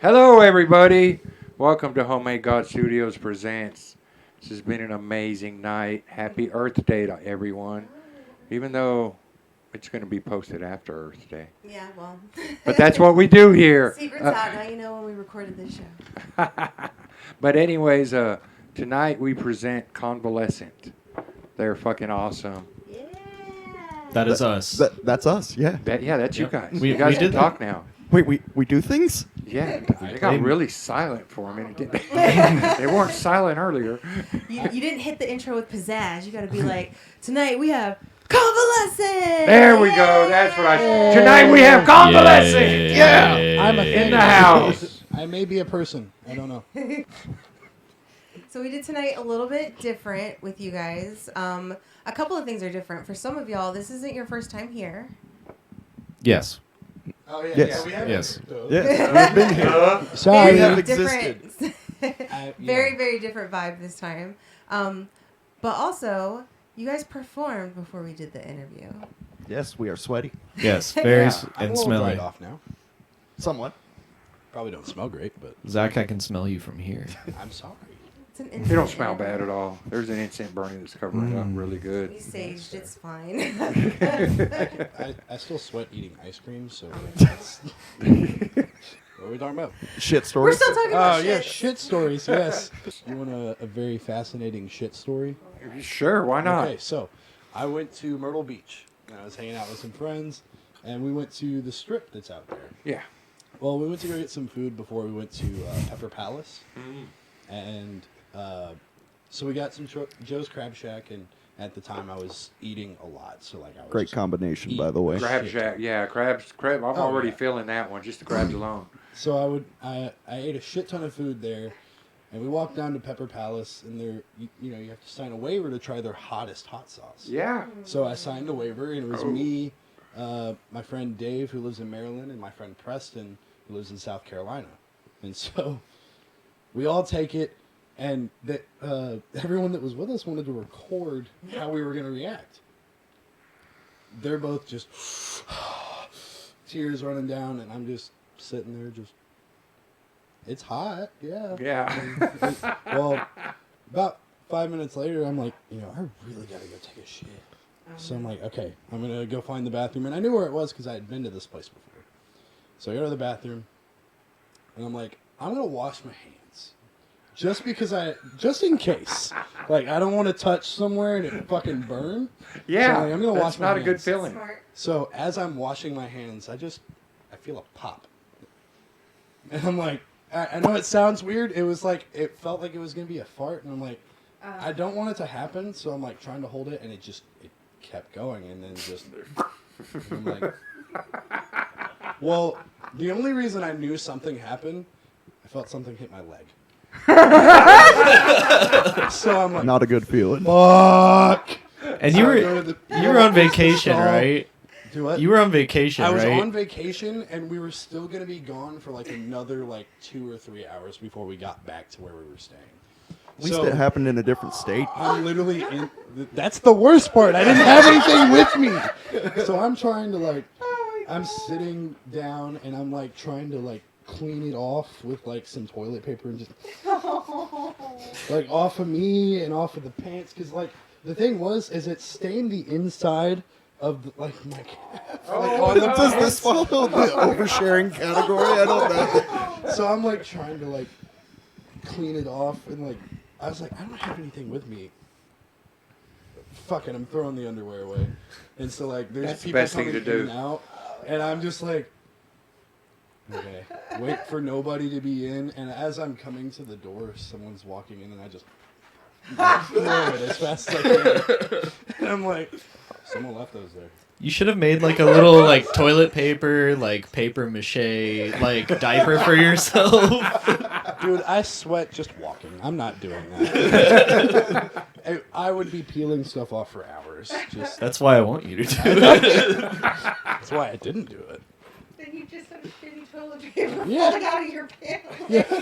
Hello, everybody. Welcome to Homemade God Studios Presents. This has been an amazing night. Happy Earth Day to everyone. Even though it's going to be posted after Earth Day. Yeah, well. But that's what we do here. Secret's out. Now you know when we recorded this show. But anyways, tonight we present Convalescent. They're fucking awesome. Yeah. That is us. That's us, yeah. That's you Yep. guys. We You guys did can talk now. Wait, we do things? Yeah, they got really silent for a minute, didn't they? They weren't silent earlier. You didn't hit the intro with pizzazz. You got to be like, tonight we have Convalescent. There we go. That's what Tonight we have Convalescent. Yeah. I'm a In the house. I may be a person. I don't know. So we did tonight a little bit different with you guys. A couple of things are different. For some of y'all, this isn't your first time here. Yes. Oh yeah, Yes. we have Yes. Yes, we've been here. Sorry. We have Very existed. different. Very different vibe this time. But also, you guys performed before we did the interview. Yes, we are sweaty. Yes. Very I'm and a little smelly. dried off now. Somewhat. Probably don't smell great, but Zach, I can smell you from here. I'm sorry. It's an They don't instant smell interview. bad at all. There's an incense burning that's covering it up really good. We saged, it's fine. I still sweat eating ice cream, so that's, what are we talking about? Shit We're stories. still talking Oh about yeah, shit. shit stories. Yes. You want a very fascinating shit story? Sure, why not? Okay, so I went to Myrtle Beach. And I was hanging out with some friends, and we went to the strip that's out there. Yeah. Well, we went to go get some food before we went to Pepper Palace, and so we got some Joe's Crab Shack, and at the time I was eating a lot, so like I was Great just combination, by the way. Crab Shit. Shack, yeah, crab. I'm already yeah. feeling that one, just the crabs alone. So I ate a shit ton of food there, and we walked down to Pepper Palace, and there you have to sign a waiver to try their hottest hot sauce. Yeah. So I signed a waiver, and it was Oh. me, my friend Dave, who lives in Maryland, and my friend Preston, who lives in South Carolina. And so we all take it, and everyone that was with us wanted to record how we were going to react. They're both just tears running down, and I'm just sitting there just, it's hot, yeah. Yeah. Well, about 5 minutes later, I'm like, I really got to go take a shit. So I'm like, okay, I'm going to go find the bathroom. And I knew where it was because I had been to this place before. So I go to the bathroom, and I'm like, I'm going to wash my hands. Just in case. Like, I don't want to touch somewhere and it fucking burn. Yeah. So, like, I'm gonna that's wash my not a good hands. feeling. Smart. So as I'm washing my hands, I feel a pop. And I'm like, I know it sounds weird. It felt like it was going to be a fart. And I'm like, I don't want it to happen. So I'm like trying to hold it, and it kept going. And then I'm like, well, the only reason I knew something happened, I felt something hit my leg. So I'm like, Not a good feeling. fuck. And So you I go to were the- you were on vacation, stall. right? Do what? You were on vacation, I was right? on vacation, and we were still going to be gone for like another 2 or 3 hours before we got back to where we were staying. At least it happened in a different state. I'm literally in. That's the worst part. I didn't have anything with me, so I'm trying to I'm sitting down, and I'm trying to clean it off with some toilet paper and just off of me and off of the pants, because the thing is it stained the inside of my calf. On the Does pants. this follow the oversharing category? I don't know. So I'm trying to clean it off, and I was I don't have anything with me. Fuck it, I'm throwing the underwear away. And so there's That's the people best thing coming to do. in and out, and I'm just okay, wait for nobody to be in. And as I'm coming to the door, someone's walking in, and I just throw it as fast as I can. And I'm like, someone left those there. You should have made a little toilet paper, paper mache, diaper for yourself. Dude, I sweat just walking. I'm not doing that. I would be peeling stuff off for hours. That's why I want you to do it. That's why I didn't do it. Then you just have a shitty toilet paper Yeah. falling out of your pants. Yeah.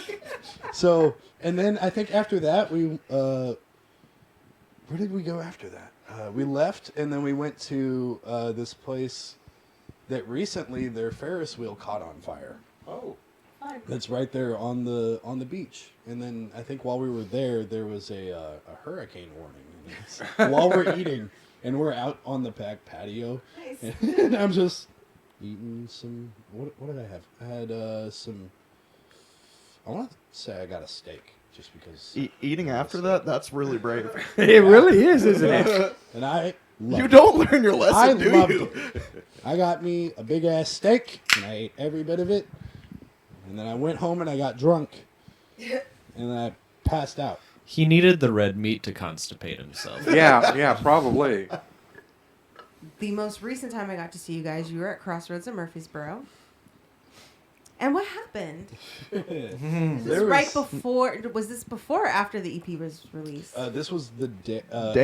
So, and then I think after that, we, where did we go after that? We left, and then we went to this place that recently their Ferris wheel caught on fire. Oh. that's right there on the beach. And then I think while we were there was a hurricane warning. And it's, while we're eating, and we're out on the back patio, and I'm just eating some. What did I have? I had some. I want to say I got a steak just because. Eating after that, that's really brave. It really is, isn't it? And I You don't learn your lesson, do loved you? it. I got me a big ass steak, and I ate every bit of it. And then I went home and I got drunk, and then I passed out. He needed the red meat to constipate himself. Yeah, probably. The most recent time I got to see you guys, you were at Crossroads in Murfreesboro. And what happened? Was this right before? Was this before or after the EP was released? This was the day The of.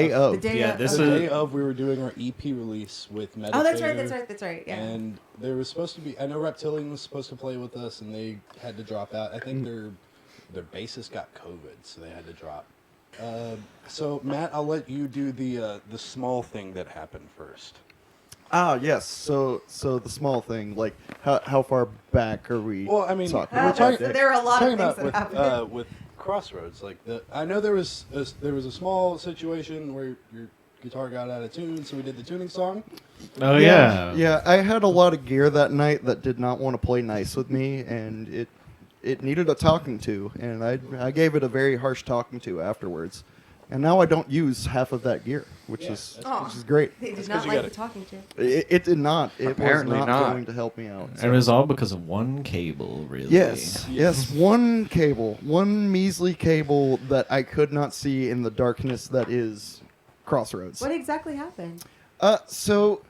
day Yeah, of, this The is- day of we were doing our EP release with Meditator. Oh, that's right. Yeah. And there was supposed to be. I know Reptilian was supposed to play with us, and they had to drop out. I think their bassist got COVID, so they had to drop. So Matt, I'll let you do the small thing that happened first. Ah, yes. So the small thing, like how far back are we? Well, I mean, talking we're about talking- that? there are a lot of Talking things about that happened. with Crossroads, like I know there was a small situation where your guitar got out of tune, so we did the tuning song. Oh yeah. Yeah, I had a lot of gear that night that did not want to play nice with me, and it needed a talking to, and I gave it a very harsh talking to afterwards. And now I don't use half of that gear, which is great. They did That's not 'cause you like got the talking to. It did not. It Apparently was not. going to help me out. It was all because of one cable, really. Yes, one cable, one measly cable that I could not see in the darkness that is Crossroads. What exactly happened? So,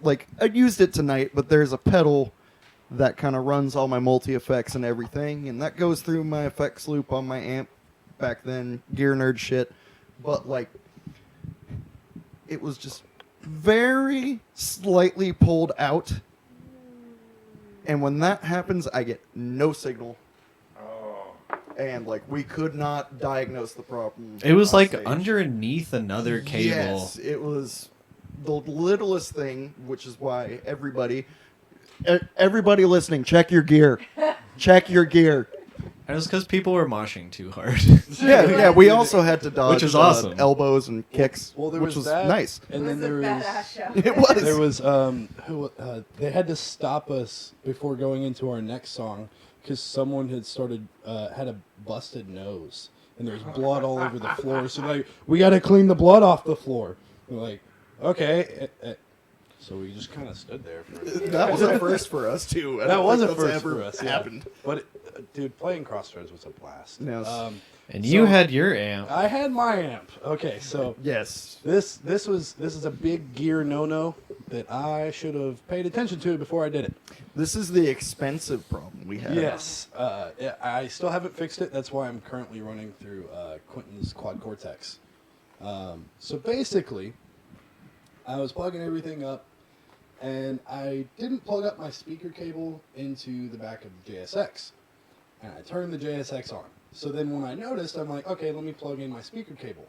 like, I used it tonight, but there's a pedal that kind of runs all my multi-effects and everything, and that goes through my effects loop on my amp back then, gear nerd shit. But, like, it was just very slightly pulled out, and when that happens, I get no signal. And, like, we could not diagnose the problem. It was on like stage. underneath another cable. Yes, it was the littlest thing, which is why everybody listening, check your gear. Check your gear. And it was because people were moshing too hard. Yeah, we also had to dodge Which is awesome. elbows and kicks, Well, there which was that, nice. and then there was show. It was. there was they had to stop us before going into our next song because someone had had a busted nose and there was blood all over the floor. So like, we got to clean the blood off the floor. We're like, okay. So we just kind of stood there for. That was a first for us too. I That don't was a think that's first ever for us. Yeah. Happened. But dude, playing Crossroads was a blast. Yes. And you had your amp. I had my amp. Okay, so Yes. this is a big gear no-no that I should have paid attention to before I did it. This is the expensive problem we have. Yes, I still haven't fixed it. That's why I'm currently running through Quentin's Quad Cortex. So basically, I was plugging everything up, and I didn't plug up my speaker cable into the back of the JSX. And I turned the JSX on. So then when I noticed, I'm like, okay, let me plug in my speaker cable.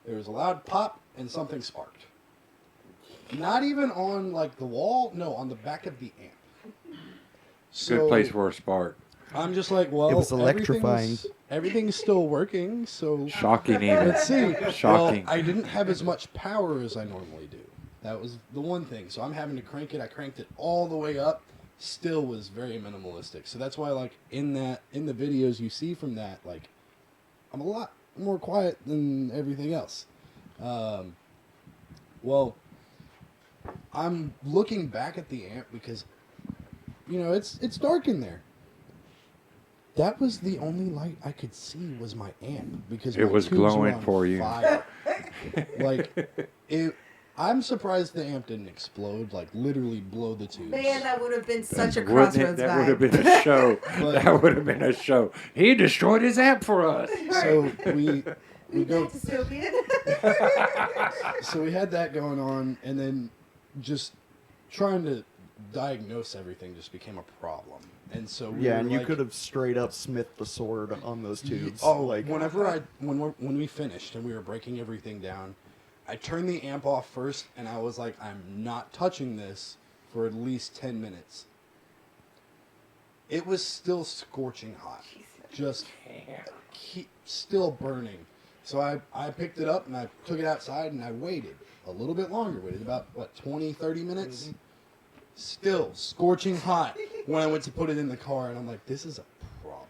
There was a loud pop, and something sparked. Not even on, like, the wall. No, on the back of the amp. Good place for a spark. I'm just like, well, It was electrifying. Everything's still working, so Shocking even. let's see. Shocking. Well, I didn't have as much power as I normally do. That was the one thing. So I'm having to crank it. I cranked it all the way up. Still was very minimalistic. So that's why, like, in the videos you see from that, like, I'm a lot more quiet than everything else. Well, I'm looking back at the amp because, you know, it's dark in there. That was the only light I could see was my amp because It my was tubes were glowing on for you. fire. Like, I'm surprised the amp didn't explode, like literally blow the tubes. Man, that would have been such a Wouldn't it? Crossroads That vibe. would have been a show. But- That would have been a show. He destroyed his amp for us. So we go. Dystopian. So we had that going on, and then just trying to diagnose everything just became a problem. And so we Yeah, were and you like- could have straight up smithed the sword on those tubes. Oh, like when we finished and we were breaking everything down, I turned the amp off first, and I was like, I'm not touching this for at least 10 minutes. it was still scorching hot. Just still burning. So I picked it up and I took it outside and I waited a little bit longer. Waited about, 20, 30 minutes? Mm-hmm. Still scorching hot when I went to put it in the car. And I'm like, this is a problem.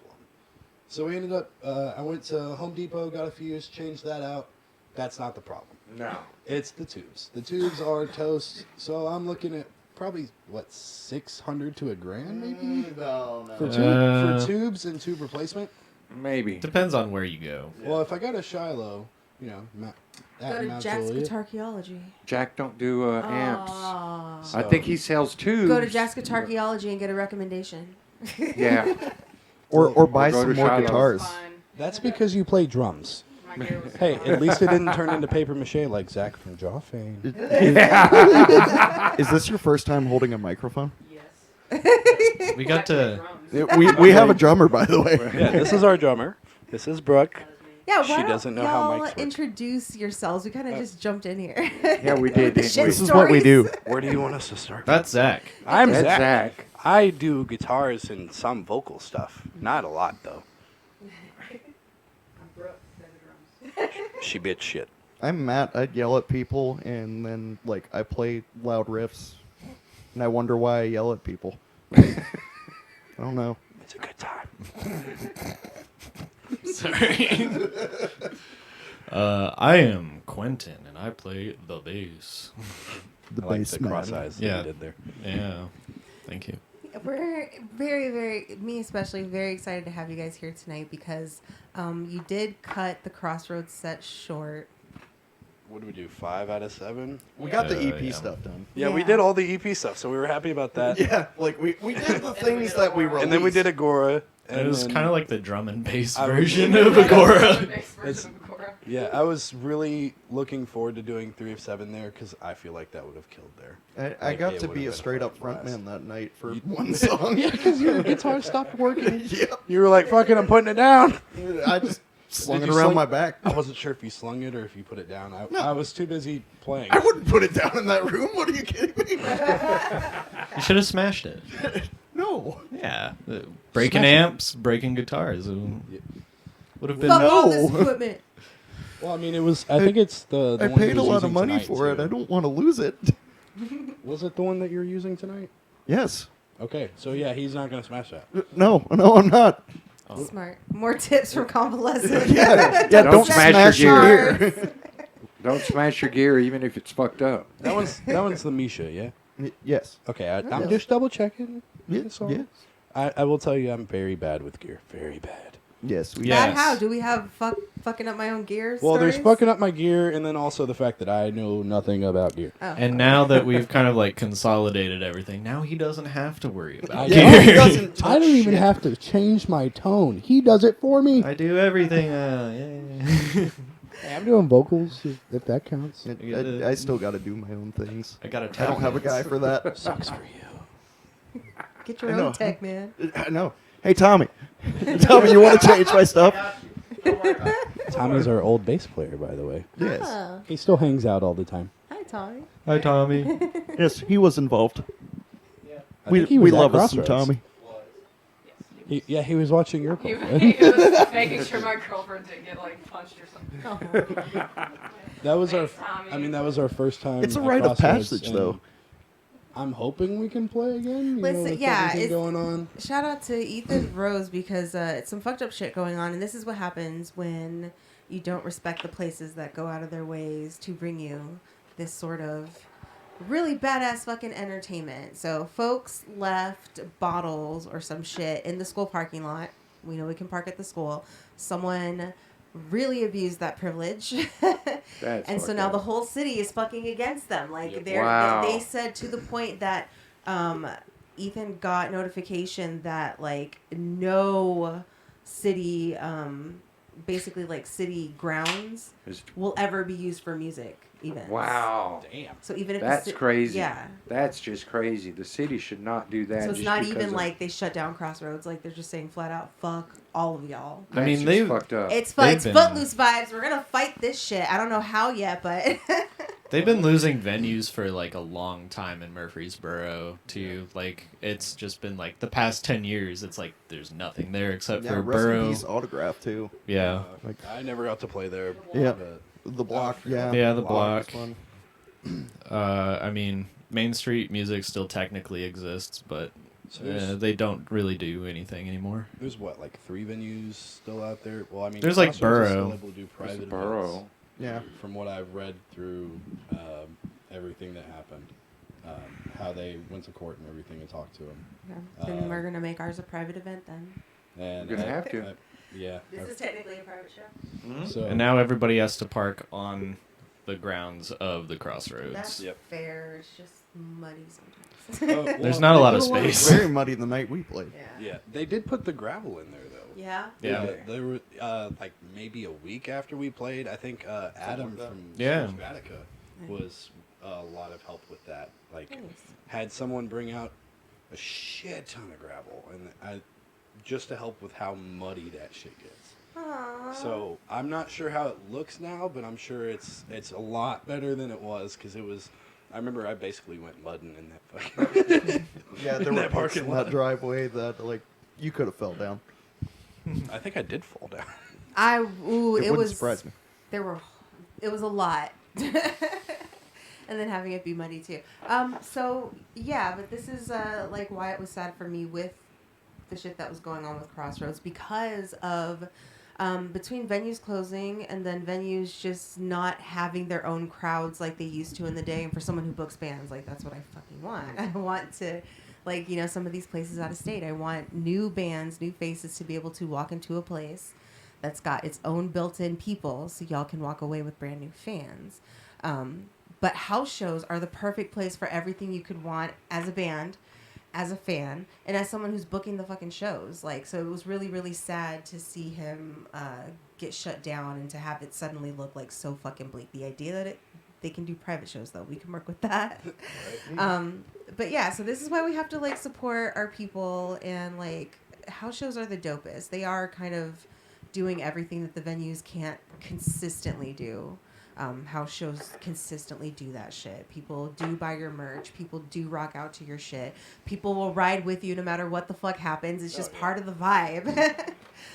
So we ended up, I went to Home Depot, got a fuse, changed that out. That's not the problem. No. It's the tubes. The tubes are toast. So I'm looking at probably, $600 to $1,000 maybe? No. For tubes and tube replacement? Maybe. Depends on where you go. Yeah. Well, if I got a Shiloh, go to Jack's Guitarcheology. Jack don't do amps. So, I think he sells tubes. Go to Jack's Guitarcheology and get a recommendation. Yeah. Or buy go some to more Shiloh's. guitars. that's because you play drums. Hey, at least it didn't turn into paper mache like Zach from Jawfane. Is this your first time holding a microphone? We got to. We have a drummer, by the way. Yeah, this is our drummer. This is Brooke. Yeah, She why don't doesn't know how y'all mics work. introduce yourselves? We kind of just jumped in here. Yeah, we did, didn't we? This is what we do. Where do you want us to start? That's Zach. I'm That's Zach. Zach. I do guitars and some vocal stuff. Not a lot, though. She bitch shit. I'm Matt. I'd yell at people, and then I play loud riffs, and I wonder why I yell at people. I don't know. It's a good time. Sorry. I am Quentin, and I play the bass. The I like bass the man. cross eyes that Yeah. you did there. Yeah. Thank you. We're very, very, me especially, very excited to have you guys here tonight because you did cut the Crossroads set short. What did we do? 5 out of 7? We got the EP Yeah. stuff done. Yeah, we Yeah. did all the EP stuff, so we were happy about that. Yeah, we did the things that we released. And then we did Agora. And it was kind of like the drum and bass I was- version of Agora. Yeah, I was really looking forward to doing 3 of 7 there because I feel like that would have killed there. I Like, got it to would've be a been straight up fucking blast. frontman that night for one song. Yeah, because your guitar stopped working. Yep. You were like, fucking, I'm putting it down. I just slung Did it you around sling- my back. I wasn't sure if you slung it or if you put it down. I was too busy playing. I wouldn't put it down in that room. What are you kidding me? You should have smashed it. No. Yeah. Breaking Smash it. amps, breaking guitars. Would have been. Fuck all this No. equipment. Well, I mean, it was. I think it's the I one paid he a was lot of using money tonight, for it. too. I don't want to lose it. Was it the one that you're using tonight? Yes. Okay, so yeah, he's not gonna smash that. No, I'm not. Smart. More tips from Convalescent. Yeah, Don't smash your gear. Don't smash your gear even if it's fucked up. That one's the Misha, yeah. Yes. Okay, I'm Yes. just double checking. Yes. So Yes. I will tell you, I'm very bad with gear. Very bad. Yes. We Yeah. Bad how? Do we have fucking up my own gear Well, there's stories? fucking up my gear, and then also the fact that I know nothing about gear. Oh. And now that we've kind of consolidated everything, now he doesn't have to worry about Yeah, gear. he doesn't I don't touch even shit. have to change my tone. He does it for me. I do everything. Yeah. Hey, I'm doing vocals, if that counts. I still got to do my own things. I got a I don't have a guy for that. Sucks for you. Get your I know. own tech, man. I know. Hey, Tommy. Tommy, you want to change my stuff? Tommy's our old bass player, by the way. Yes. Oh. He still hangs out all the time. Hi, Tommy. Hi, Tommy. Yes, he was involved. I We think he was at love us some Crossroads. Tommy. He was watching your He girlfriend. was making sure my girlfriend didn't get punched or something. That was our. Thanks, Tommy. I mean, that was our first time. It's a at rite of Crossroads, passage, and though. I'm hoping we can play again. Listen, with yeah, everything it's- going on. Shout out to Ethan Rose because it's some fucked up shit going on, and this is what happens when you don't respect the places that go out of their ways to bring you this sort of really badass fucking entertainment. So folks left bottles or some shit in the school parking lot. We know we can park at the school. Someone really abused that privilege. That's and so fucked now up. the whole city is fucking against them. Like Yep. Wow. they said to the point that Ethan got notification that no city basically city grounds Is- will ever be used for music events. Wow. Damn. So even if That's crazy. Yeah. That's just crazy. The city should not do that. So it's just not because even of- like they shut down Crossroads. Like they're just saying flat out, fuck all of y'all. I mean, That's just they've fucked up. It's They've it's been- Footloose vibes. We're gonna fight this shit. I don't know how yet, but They've been losing venues for like a long time in Murfreesboro too. Like it's just been like the past 10 years. It's like there's nothing there except Yeah, for rest in Borough. peace, Autograph too. Yeah, I never got to play there. Yeah, but- the block. Yeah, Yeah, the was block. fun. I mean, Main Street Music still technically exists, but So there's, they don't really do anything anymore. there's what, like 3 venues still out there? Well, I mean, There's, like, Crossroads is Borough. still able to do private There's events. Borough. Yeah, From what I've read through everything that happened, how they went to court and everything and talked to him. Yeah. Then we're gonna make ours a private event then. And You're gonna have to. Yeah. This is technically a private show. Mhm. So And now everybody has to park on the grounds of the Crossroads. That's Yep. fair. It's just muddy sometimes. There's not a lot of they did space. very muddy the night we played. Yeah, they did put the gravel in there though. Yeah. Yeah. They were like maybe a week after we played. I think Adam from Yeah. Vatica was a lot of help with that. Like Nice. had someone bring out a shit ton of gravel and just to help with how muddy that shit gets. Aww. So I'm not sure how it looks now, but I'm sure it's a lot better than it was because it was. I remember I basically went mudding in that fucking. Yeah, there in were that parts parking in lot. that driveway that like you could have fell down. I think I did fall down. it wouldn't was. surprise me. It was a lot. And then having it be muddy too. So yeah, but this is like why it was sad for me with the shit that was going on with Crossroads because of between venues closing and then venues just not having their own crowds like they used to in the day. And for someone who books bands, like that's what I fucking want. I want to, like, you know, some of these places out of state, I want new bands, new faces to be able to walk into a place that's got its own built-in people so y'all can walk away with brand new fans. But house shows are the perfect place for everything you could want as a band, as a fan, and as someone who's booking the fucking shows. Like, so it was really, really sad to see him get shut down and to have it suddenly look like so fucking bleak. The idea that they can do private shows though, we can work with that. But yeah, so this is why we have to like support our people, and like house shows are the dopest. They are kind of doing everything that the venues can't consistently do. House shows consistently do that shit. People do buy your merch. People do rock out to your shit. People will ride with you no matter what the fuck happens. It's just part of the vibe.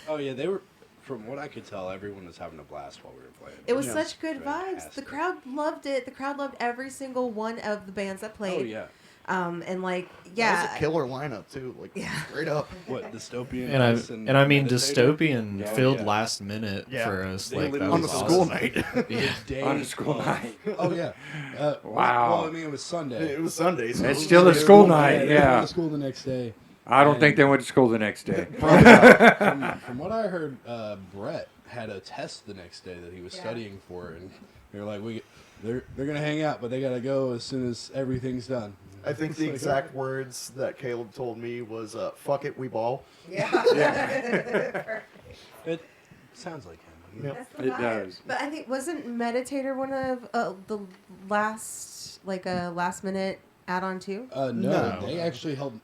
Oh yeah, they were. From what I could tell, everyone was having a blast while we were playing. It was Yeah. such good vibes. Fantastic. The crowd loved it. The crowd loved every single one of the bands that played. Oh yeah. And like, That yeah. was a killer lineup too. Like straight up. What dystopian? And I mean, Meditator? Dystopian Yeah. filled Yeah. last minute Yeah. for us. They Like that literally On was the was school awesome. night. The day On the school of- night. Oh yeah. Wow. Well, I mean, it was Sunday. It was Sunday. So It's it still was a like- school Yeah, night, they went yeah. to school the next day. I don't think they went to school the next day. From what I heard, Brett had a test the next day that he was studying for, and they were like, they're gonna hang out, but they gotta go as soon as everything's done. I think the exact words that Caleb told me was, "Fuck it, we ball." Yeah. It sounds like him. Yep. That's the It vibe. does. But I think wasn't Meditator one of the last minute add-on too? No, No. they actually helped.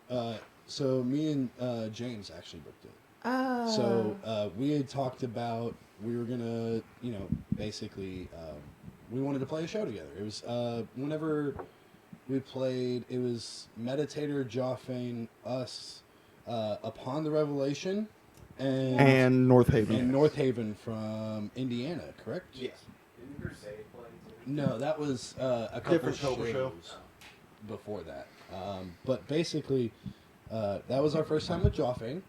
So me and James actually booked it. Oh. So we had talked about we were gonna, basically we wanted to play a show together. It was whenever we played, it was Meditator, Joffane, us, Upon the Revelation, And North Haven. and North Haven from Indiana, correct? Yes. No, that was a couple Different October show. shows before that. But basically, that was our first time with Joffane.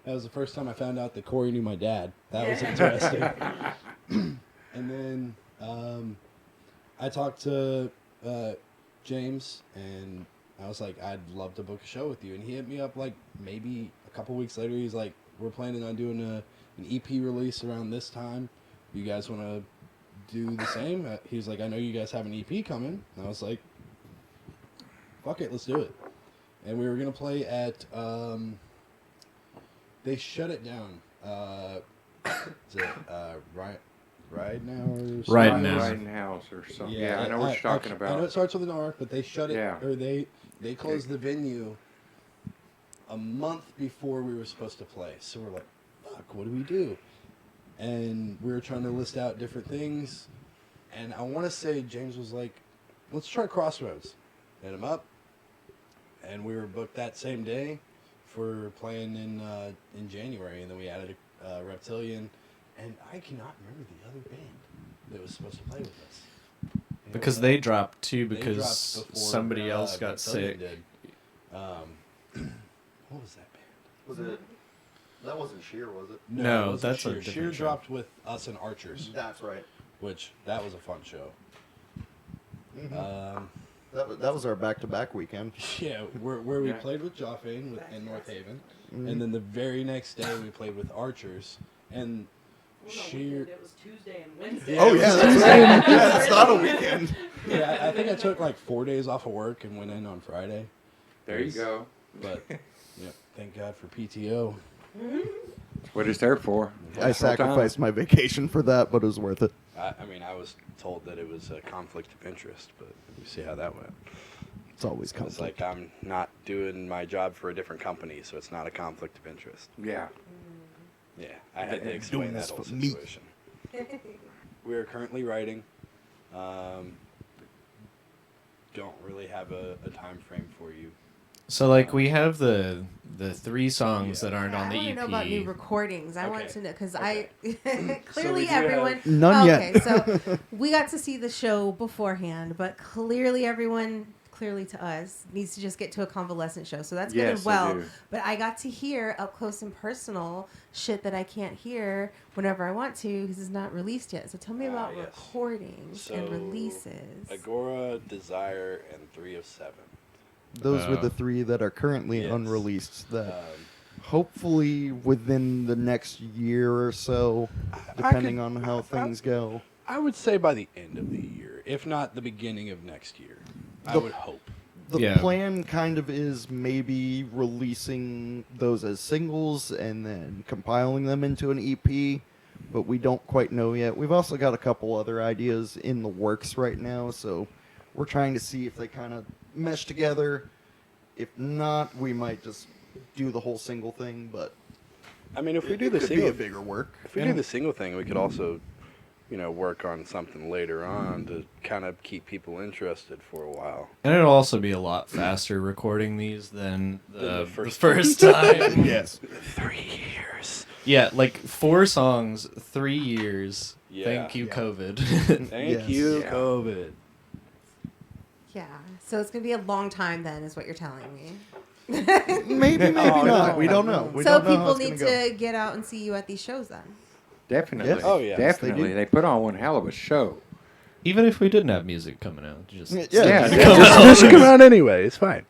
That was the first time I found out that Corey knew my dad. That was interesting. And then I talked to James, and I was like, I'd love to book a show with you. And he hit me up like maybe a couple weeks later. He's like, we're planning on doing an EP release around this time. You guys want to do the same? He was like, I know you guys have an EP coming. And I was like, fuck it, let's do it. And we were going to play at, they shut it down. Is it Ride Now or something? Right Now. Riding House or something. Yeah, I know what you're talking I know it about. starts with an R, but they shut it, Yeah. or they closed the venue a month before we were supposed to play. So we're like, fuck, what do we do? And we were trying to list out different things. And I want to say James was like, let's try Crossroads. Hit him up. And we were booked that same day for playing in January. And then we added a Reptilian. And I cannot remember the other band that was supposed to play with us. Because they dropped too They because dropped before, somebody else got Reptilian sick. did. What was that band? Was it? That wasn't Sheer, was it? No, it wasn't that's a Sheer. different Sheer show. dropped with us and Archers, That's right. which that was a fun show. Mhm. That was our back-to-back weekend. Yeah, where we played with Joffane in North Haven, and then the very next day we played with Archers, and Sheer. It was Tuesday and Wednesday. Oh yeah, that's not a weekend. Yeah, I think I took like 4 days off of work and went in on Friday. There you go. But yeah, thank God for PTO. That's what it's there for. I sacrificed my vacation for that, but it was worth it. I mean, I was told that it was a conflict of interest, but you see how that went. It's always It's conflict. like I'm not doing my job for a different company, so it's not a conflict of interest. Yeah. Yeah, I had to Doing explain this that whole for me. situation. We are currently writing. Don't really have a time frame for you. So like we have the 3 songs that aren't on the I want to EP. know about new recordings. I want Okay. to know because Okay. clearly we do everyone. have- None okay, yet. so we got to see the show beforehand, but clearly everyone, clearly to us, needs to just get to a convalescent show. So that's good Yes, and they well. do. But I got to hear up close and personal shit that I can't hear whenever I want to because it's not released yet. So tell me about Yes. recordings and So, releases. Agora, Desire, and 3 of 7. Those were the 3 that are currently Yes. unreleased. That Um, hopefully within the next year or so, depending on how things go. I would say by the end of the year, if not the beginning of next year. I The- would hope. The Yeah. plan kind of is maybe releasing those as singles and then compiling them into an EP, but we don't quite know yet. We've also got a couple other ideas in the works right now, so we're trying to see if they kind of mesh together. If not, we might just do the whole single thing, but I mean, if we it do the could be single, a bigger work. if we do the single thing, we could also, work on something later on to kind of keep people interested for a while. And it'll also be a lot faster recording these than the first first time. Yes. 3 years. Yeah, like 4 songs, 3 years. Yeah. Thank you, Yeah. COVID. Thank Yes. you, Yeah. COVID. Yeah, so it's gonna be a long time then, is what you're telling me. Maybe Oh, not. no. We don't know. We So don't know how people it's need gonna go. to get out and see you at these shows then. Definitely. Yes. Oh, yeah. Yes, they Definitely. do. They put on one hell of a show. Even if we didn't have music coming out, just Yeah. Just come out anyway. It's fine.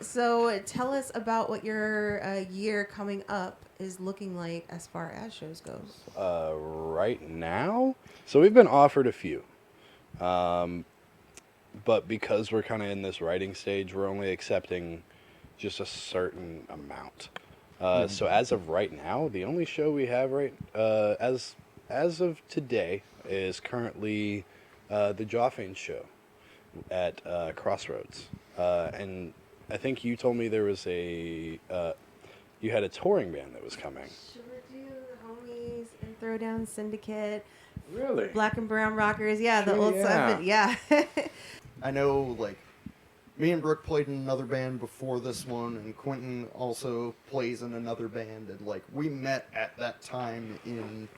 So tell us about what your year coming up is looking like as far as shows goes. Right now, so we've been offered a few, but because we're kind of in this writing stage, we're only accepting just a certain amount. So as of right now, the only show we have as of today is currently the Joffane show at Crossroads, and I think you told me there was you had a touring band that was coming. Sure do, homies and Throwdown Syndicate, Really? Black and Brown Rockers, yeah, the Sure, old yeah. stuff, yeah. I know, like, me and Brooke played in another band before this one, and Quentin also plays in another band, and, like, we met at that time in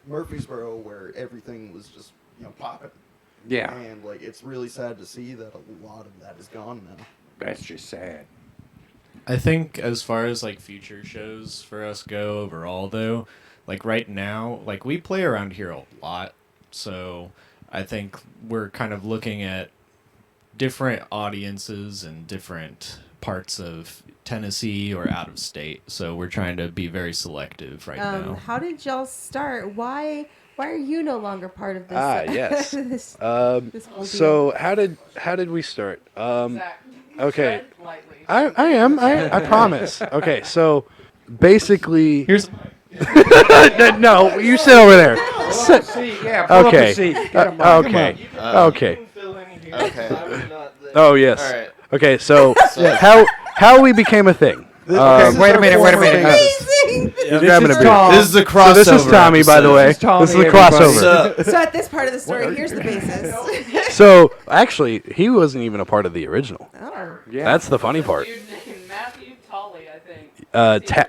Murfreesboro where everything was just, popping. Yeah. And, like, it's really sad to see that a lot of that is gone now. That's just sad. I think as far as like future shows for us go overall though, like right now, like we play around here a lot. So I think we're kind of looking at different audiences in different parts of Tennessee or out of state. So we're trying to be very selective right now. How did y'all start? Why are you no longer part of this? Yes. this whole So how did we start? Zach, Okay. tread lightly. I am. I promise. Okay, so basically, Here's no, you sit over there. Sit. Yeah, pull Okay. up a seat. Get a mic. Okay. Okay. Okay. Oh yes. All right. Okay, so Yes. how we became a thing. Okay, This is wait a our minute, former wait a minute. bassist. He's grabbing a beer. Tom. This is the crossover. So this is Tommy, by the episode. way. This is Tommy, This is the everybody. crossover. So at this part of the story, here's the basis. So actually, he wasn't even a part of the original. Oh. Yeah. That's the funny part. Dude named Matthew Tully, I think.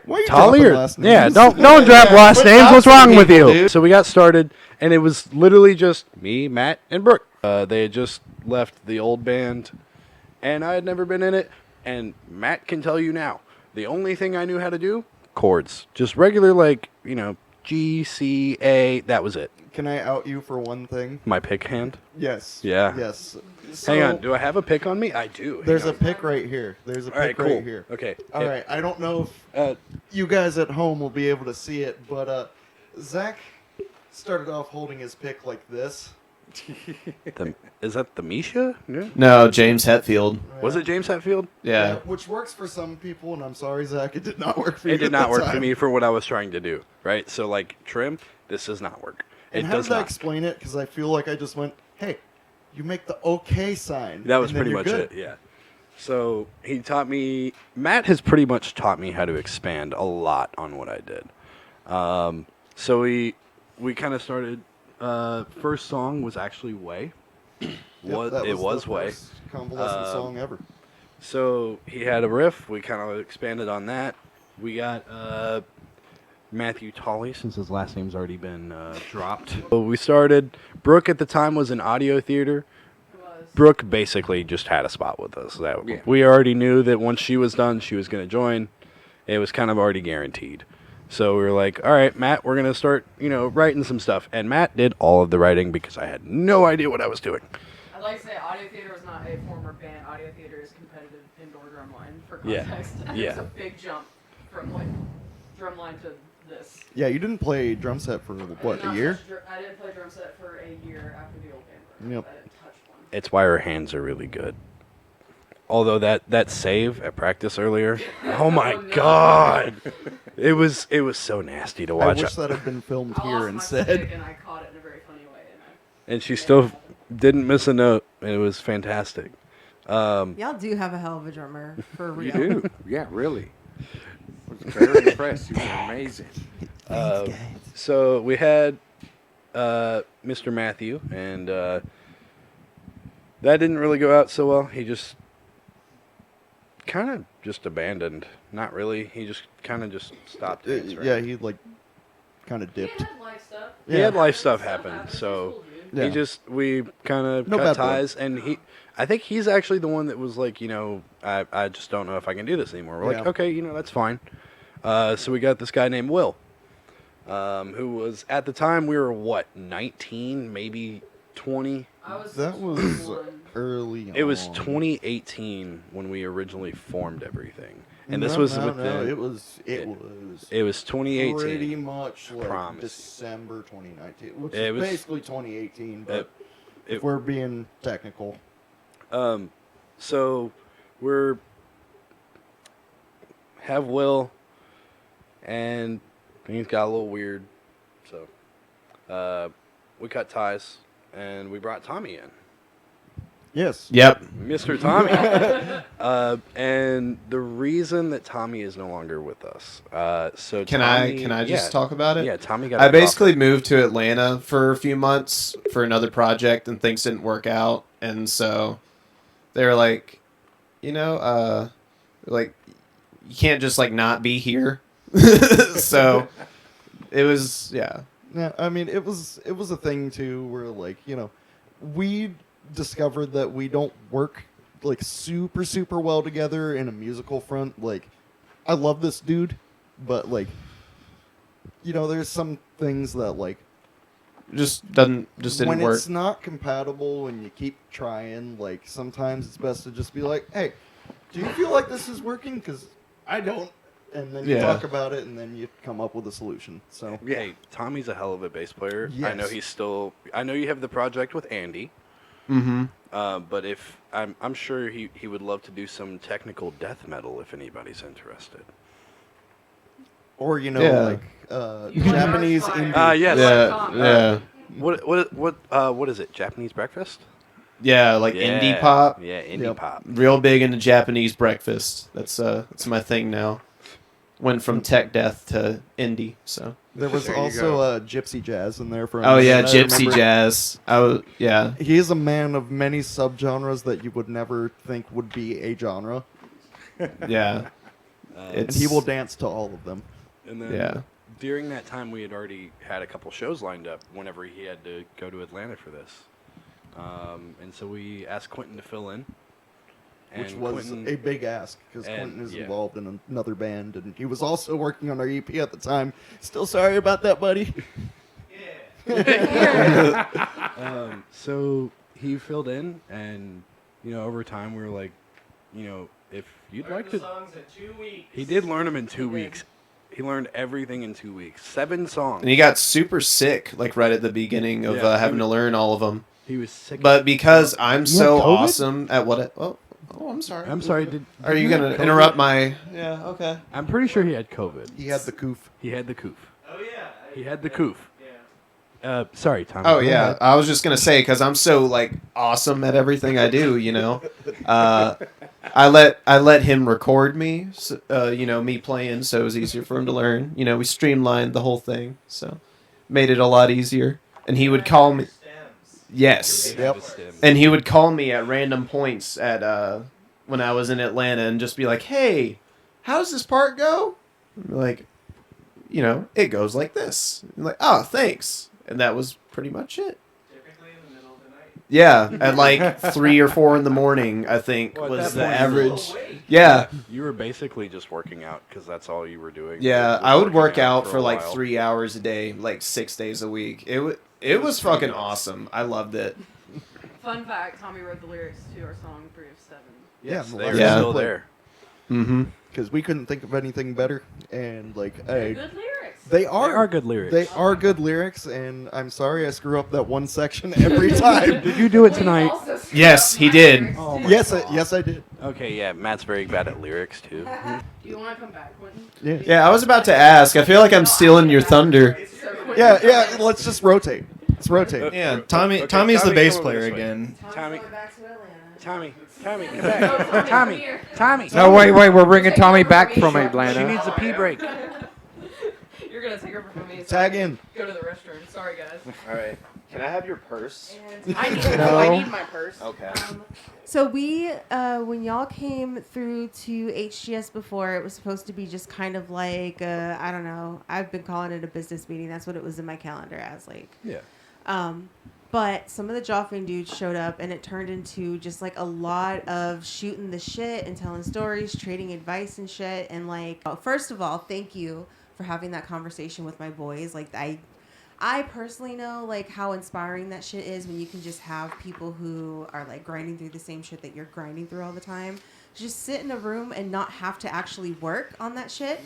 Why are you Tolly dropping or last yeah, names? don't drop last Quit names. What's wrong doxing with people, you? dude. So we got started, and it was literally just me, Matt, and Brooke. They had just left the old band, and I had never been in it. And Matt can tell you now, the only thing I knew how to do, chords, just regular G, C, A. That was it. Can I out you for one thing? My pick hand. Yes. Yeah. Yes. Hang So, on, do I have a pick on me? I do. Hang There's on. a pick right here. There's a All right, pick cool. right here. Okay. All right. I don't know if Uh, you guys at home will be able to see it, but Zach started off holding his pick like this. is that the Misha? Yeah. No, James Hetfield. Was it James Hetfield? Yeah. Which works for some people, and I'm sorry, Zach, it did not work for you. It did at not the work for time. me for what I was trying to do. Right. So trim. This does not work. And It how does did I not. explain it? Because I feel like I just went, "Hey, you make the OK sign." That was and then pretty you're much good. it, yeah. So he taught me, Matt has pretty much taught me how to expand a lot on what I did. So we kind of started, first song was actually Way. Yep, that It was the Way. first convalescent song ever. So he had a riff, we kind of expanded on that. We got Matthew Tolley, since his last name's already been dropped. So we started, Brooke at the time was in audio theater. Brooke basically just had a spot with us. Yeah. We already knew that once she was done, she was going to join. It was kind of already guaranteed. So we were like, all right, Matt, we're going to start, writing some stuff. And Matt did all of the writing because I had no idea what I was doing. I'd like to say audio theater was not a former band. Audio theater is competitive indoor drumline, for Yeah. context. Yeah. It's a big jump from drumline to this. Yeah, you didn't play drum set for, I what, did a not year? touch I didn't play drum set for a year after the old band broke. Yep. I didn't touch one. It's why her hands are really good. Although that save at practice earlier, oh my Oh, no. God, it was so nasty to I watch. wish that had been filmed I here lost my instead. stick and I caught it in a very funny way. And she still didn't miss a note, and it was fantastic. Y'all do have a hell of a drummer, for real. You do. Yeah, really. I was very impressed. You were amazing. So we had Mr. Matthew, and that didn't really go out so well. He just kind of just abandoned. Not really. He just kind of just stopped answering. Yeah, he kind of He dipped. had life stuff. He had Yeah. life stuff happen, so Yeah. we kind of No cut bad blood. ties, and I think he's actually the one that was like, I just don't know if I can do this anymore. We're like, Yeah. okay, that's fine. So we got this guy named Will, who was at the time we were 19, maybe 20. I was That was 21. early on. It was 2018 when we originally formed everything, and this No, was no, within. no, it was was 2018. pretty much like promise. December 2019, which It is was- basically 2018, but it- if we're being technical. So we're have Will, and things got a little weird. So we cut ties, and we brought Tommy in, Yes. Yep. Mr. Tommy. And the reason that Tommy is no longer with us. So Can Tommy, I just yeah, talk about it? Yeah, Tommy got. I an basically offer. moved to Atlanta for a few months for another project, and things didn't work out. And so they were like, like you can't just not be here. So it was, yeah. Yeah, I mean, it was a thing too, where we discovered that we don't work super well together in a musical front. I love this dude, but there's some things that Just didn't when work. it's not compatible and you keep trying, sometimes it's best to just be like, hey, do you feel like this is working? Because I don't. And then you Yeah. talk about it, and then you come up with a solution. So Hey, Tommy's a hell of a bass player. I know Yes. I know you have the project with Andy. Mm-hmm. But if I'm sure he would love to do some technical death metal if anybody's interested. or Yeah. Japanese can- indie. Yes. Yeah. What is it? Japanese breakfast? Yeah, like indie pop. Yeah, indie Yep. pop. Real big into Japanese breakfast. That's my thing now. went from tech death to indie. So There was There you also Gypsy Jazz in there for. oh yeah, I gypsy remember- jazz. Yeah. He is a man of many subgenres that you would never think would be a genre, Yeah. and he will dance to all of them. And then Yeah. during that time, we had already had a couple shows lined up whenever he had to go to Atlanta for this. And so we asked Quentin to fill in. Which And was Quentin- a big ask because and- Quentin is yeah. involved in another band, and he was also working on our EP at the time. Still sorry about that, buddy. So he filled in, and over time we were like, if you'd like to. songs in 2 weeks. He did learn them in 2 weeks. He learned everything in 2 weeks. 7 songs. And he got super sick, like right at the beginning of Yeah, having to learn all of them. He was sick. But because I'm so had COVID? awesome at what oh, I'm sorry. I'm sorry. Did Are you have going to COVID? interrupt my... Yeah, okay. I'm pretty sure he had COVID. He had the coof. He had the coof. Oh yeah. He had the coof. Sorry, Tom. Oh Go yeah, ahead. I was just gonna say because I'm so like awesome at everything I do, I let him record me, so, me playing, so it was easier for him to learn. We streamlined the whole thing, so made it a lot easier. And he would call me. Yes, He had the stem. and he would call me at random points at when I was in Atlanta and just be like, "Hey, how does this part go?" I'm like, it goes like this. I'm like, "Oh, thanks." And that was pretty much it. Typically in the middle of the night. Yeah, at like 3 or 4 in the morning, I think Well, at was that the point, average. Wait. Yeah, You were basically just working out because that's all you were doing. yeah. was I would working work out a for like while. 3 hours a day, like 6 days a week. It was fucking awesome. I loved it. Fun fact: Tommy wrote the lyrics to our song 3 of 7. Yes, Yeah, they are Yeah. still there. Mm-hmm. Because we couldn't think of anything better, and Good lyrics. they They are are good lyrics. They are good lyrics, and I'm sorry I screw up that one section every time. Did you do it tonight? Yes, he did. Yes, I did. Okay, yeah. Matt's very bad at lyrics too. Do you want to come back, Quentin? Yeah, Yeah, I was about to ask. I feel like I'm stealing your thunder. So Quentin, yeah. Let's just rotate. Let's rotate. Yeah, Okay, Tommy's the Tommy, bass come over player this way. again. Tommy. Going back to Atlanta. Tommy, come No, back. Tommy, come here. Tommy. No, wait, we're bringing Take Tommy over back from from me. She Atlanta. needs a pee break. You're gonna take over from me. So Tag in. Go to the restroom. Sorry, guys. All right. Can I have your purse? And I need, No. I need my purse. Okay. So we, when y'all came through to HGS before, it was supposed to be just kind of like, I don't know. I've been calling it a business meeting. That's what it was in my calendar as, like. Yeah. But some of the Joffing dudes showed up, and it turned into just like a lot of shooting the shit and telling stories, trading advice and shit. And like, first of all, thank you for having that conversation with my boys. Like, I personally know like how inspiring that shit is when you can just have people who are like grinding through the same shit that you're grinding through all the time. Just sit in a room and not have to actually work on that shit.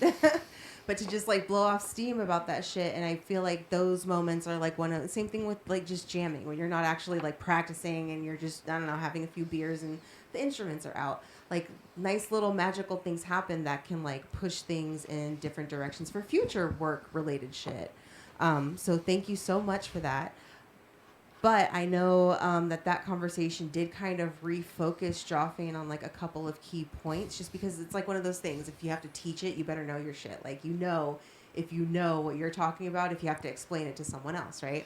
But to just like blow off steam about that shit. And I feel like those moments are like one of the same thing with like just jamming when you're not actually like practicing and you're just, I don't know, having a few beers and the instruments are out. Like nice little magical things happen that can like push things in different directions for future work related shit. So thank you so much for that. But I know that conversation did kind of refocus Joffing on like a couple of key points, just because it's like one of those things. If you have to teach it, you better know your shit. Like, if you know what you're talking about, if you have to explain it to someone else, right?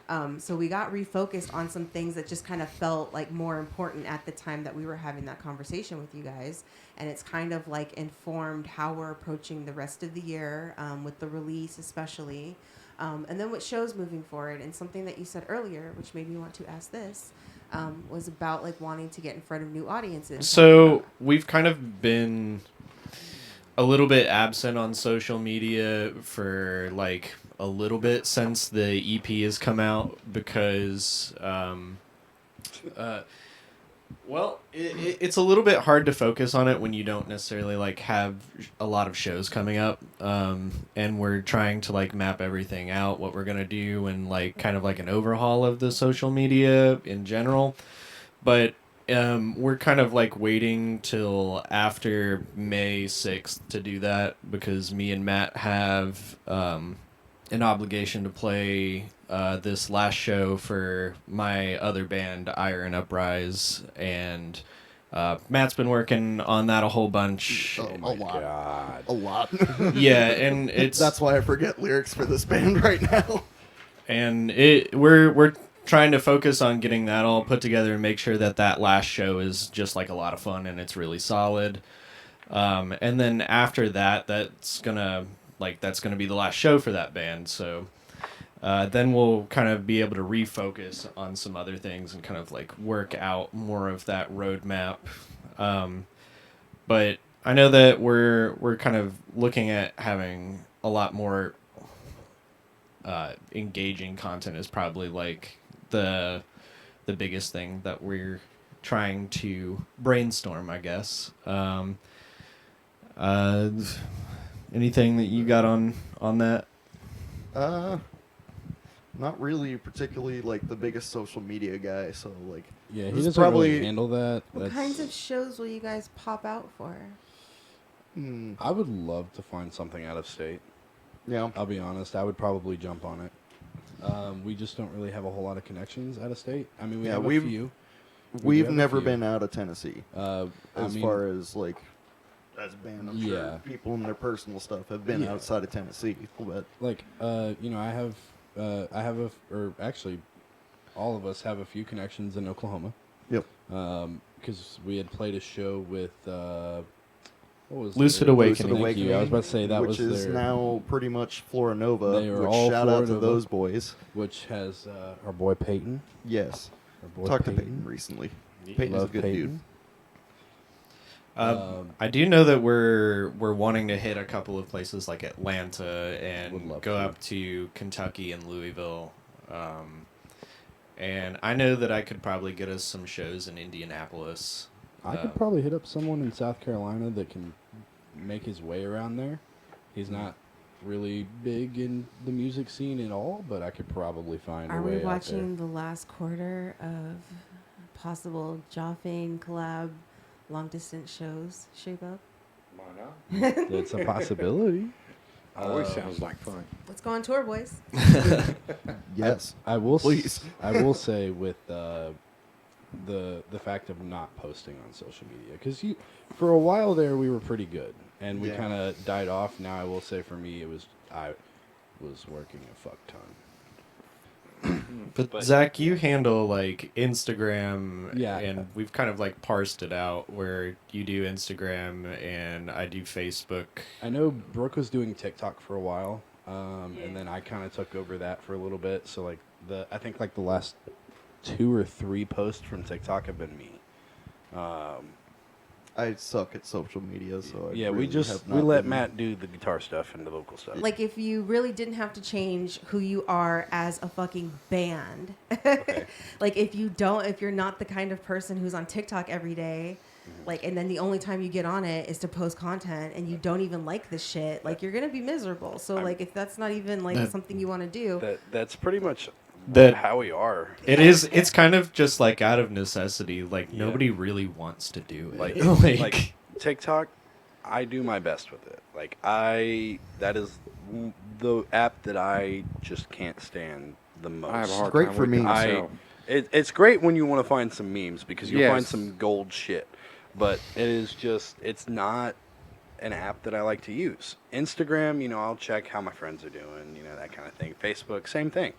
Yeah. So we got refocused on some things that just kind of felt like more important at the time that we were having that conversation with you guys. And it's kind of like informed how we're approaching the rest of the year with the release especially. And then what shows moving forward, and something that you said earlier, which made me want to ask this, was about like wanting to get in front of new audiences. So we've kind of been a little bit absent on social media for like a little bit since the EP has come out because, well, it's a little bit hard to focus on it when you don't necessarily like have a lot of shows coming up, and we're trying to like map everything out, what we're gonna do, and like kind of like an overhaul of the social media in general. But we're kind of like waiting till after May 6th to do that because me and Matt have an obligation to play this last show for my other band, Iron Uprise, and Matt's been working on that a whole bunch. Oh my god. A lot. Yeah, and it's That's why I forget lyrics for this band right now. and we're trying to focus on getting that all put together and make sure that that last show is just like a lot of fun and it's really solid. And then after that, that's gonna be the last show for that band. So then we'll kind of be able to refocus on some other things and kind of like work out more of that roadmap. But I know that we're kind of looking at having a lot more engaging content is probably like the biggest thing that we're trying to brainstorm, I guess. Anything that you got on that? Not really particularly like the biggest social media guy, so like Yeah, he this is doesn't probably really handle that. What kinds of shows will you guys pop out for? I would love to find something out of state. Yeah. I'll be honest. I would probably jump on it. We just don't really have a whole lot of connections out of state. I mean, we have a few. We've have a never few. been out of Tennessee. I As mean, far as like as a band, I'm Yeah. sure people in their personal stuff have been Yeah. outside of Tennessee, but like, or actually, all of us have a few connections in Oklahoma. yep. Because we had played a show with, what was Lucid it? Awakening. Thank you. I was about to say that which was is their, now pretty much Flora Nova. They are Which all shout out to Flora Nova. those boys. which has our boy Peyton. Yes. Our boy Talked to Peyton recently. Peyton's a Love good Peyton. dude. I do know that we're wanting to hit a couple of places like Atlanta Would and love go to. up to Kentucky and Louisville. And I know that I could probably get us some shows in Indianapolis. I could probably hit up someone in South Carolina that can make his way around there. He's not really big in the music scene at all, but I could probably find Are a we way out watching the last quarter of possible Joffane collab long distance shows shape up? Why not? there. That's a possibility. Always sounds like fun. Let's go on tour, boys. Yes. I will. Please. I will say with the fact of not posting on social media, because for a while there we were pretty good, and we Yeah. kind of died off. Now I will say for me I was working a fuck ton. But Zach, you handle like Instagram, Yeah. and we've kind of like parsed it out where you do Instagram and I do Facebook. I know Brooke was doing TikTok for a while, and then I kind of took over that for a little bit. So like I think like the last 2 or 3 posts from TikTok have been me. I suck at social media, so I Yeah, really we have we not let been- Matt do the guitar stuff and the vocal stuff. Like if you really didn't have to change who you are as a fucking band. Like if you're not the kind of person who's on TikTok every day, like, and then the only time you get on it is to post content and you don't even like this shit, like you're going to be miserable. So like if that's not even like something you want to do. That's pretty much That- how we are. It's kind of just like out of necessity. Like nobody really wants to do it. Like TikTok, I do my best with it. Like that is the app that I just can't stand the most. I have a hard Great time for with it me. myself. It's great when you want to find some memes because you'll find Yes. some gold shit. But it's not an app that I like to use. Instagram, I'll check how my friends are doing, that kind of thing. Facebook, same thing.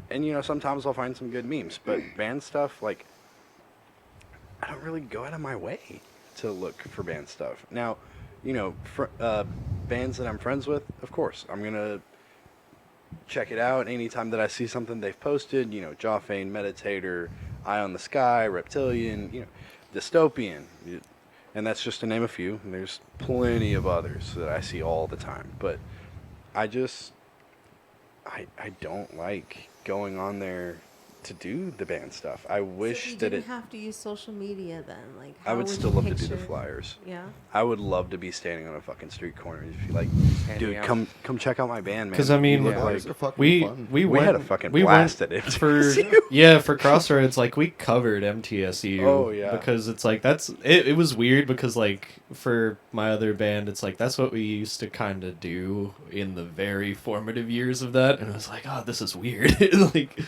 And, sometimes I'll find some good memes. But band stuff, like, I don't really go out of my way to look for band stuff. Now, bands that I'm friends with, of course, I'm going to check it out anytime that I see something they've posted. Joffane, Meditator, Eye on the Sky, Reptilian, Dystopian. And that's just to name a few. And there's plenty of others that I see all the time. But I don't like going on there to do the band stuff. I So wish if you that didn't have to use social media then, like I how would you still love to do the picture- flyers. Yeah. I would love to be standing on a fucking street corner and just be like, Handing dude, out- come check out my band, man. Because I mean, You look Yeah, like those are fucking we fun. we we went, had a fucking we blast went at it. for Crossroads. Like we covered MTSU. Oh, yeah. Because it's like it was weird because like for my other band, it's like that's what we used to kind of do in the very formative years of that, and I was like, oh, this is weird. Like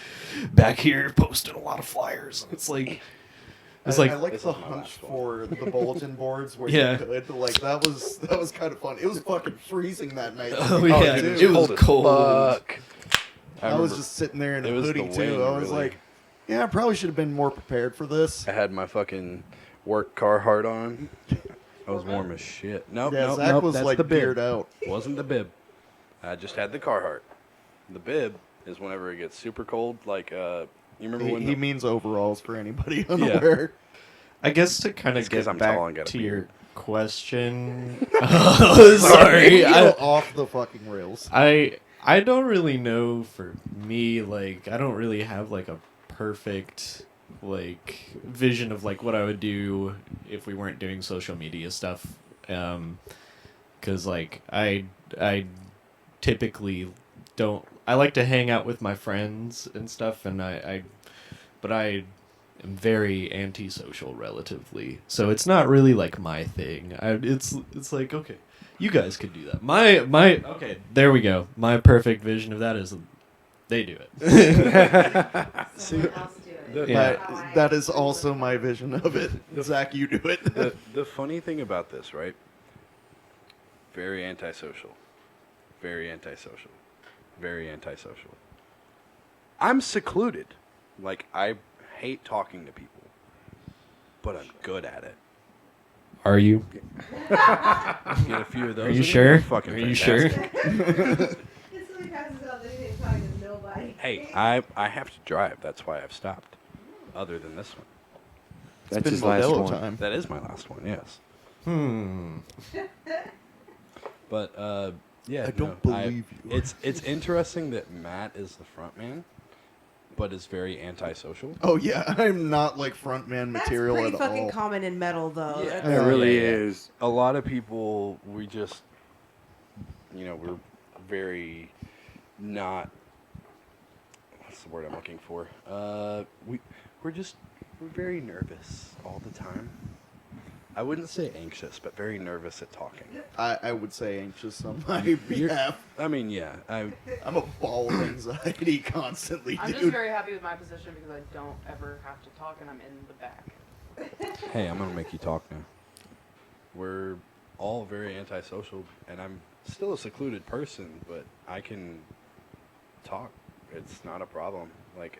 back here posting a lot of flyers. It's like It's I like like This the is my hunch last one. for the bulletin boards where Yeah. you could. Like that was kind of fun. It was fucking freezing that night. Oh, yeah, dude, it was as cold. fuck. I was just sitting there in it a was hoodie the too. wind, I was really. like, yeah, I probably should have been more prepared for this. I had my fucking work Carhartt on. I was warm as shit. Nope, Yeah, nope, Zach nope. was That's like the bib. geared out. Wasn't the bib. I just had the Carhartt. The bib is whenever it gets super cold. Like, you remember when He the- means overalls for anybody unaware. I guess to kind of It's 'cause get I'm tall back and got a to your beard. question. Oh, sorry. You go off the fucking rails. I don't really know for me, like I don't really have like a perfect like vision of like what I would do if we weren't doing social media stuff. Cause like I typically don't, I like to hang out with my friends and stuff, and but I am very antisocial relatively, so it's not really like my thing. It's like, okay, you guys could do that. My okay, there we go. My perfect vision of that is they do it. Someone else do it. Yeah. That is also my vision of it. Zach, you do it. the funny thing about this, right? Very antisocial. Very antisocial. Very antisocial. I'm secluded. Like, I hate talking to people. But I'm good at it. Are you? Get a few of those. Are you in sure? there, fucking Are you sure? fantastic. It's really passes out that he didn't talk to nobody. Hey, I have to drive. That's why I've stopped. Other than this one. That's been his last Modelo one. time. That is my last one, yes. But yeah, I don't no, believe you. It's interesting that Matt is the front man, but is very antisocial. Oh yeah, I'm not like frontman That's material pretty at fucking all. common in metal, though. Yeah. That's- It really yeah. is. A lot of people, we just, we're very not. What's the word I'm looking for? We're very nervous all the time. I wouldn't say anxious, but very nervous at talking. I would say anxious on my behalf. I mean, yeah, I'm a ball of anxiety constantly, I'm just dude. very happy with my position because I don't ever have to talk and I'm in the back. Hey, I'm gonna make you talk now. We're all very antisocial, and I'm still a secluded person, but I can talk. It's not a problem. Like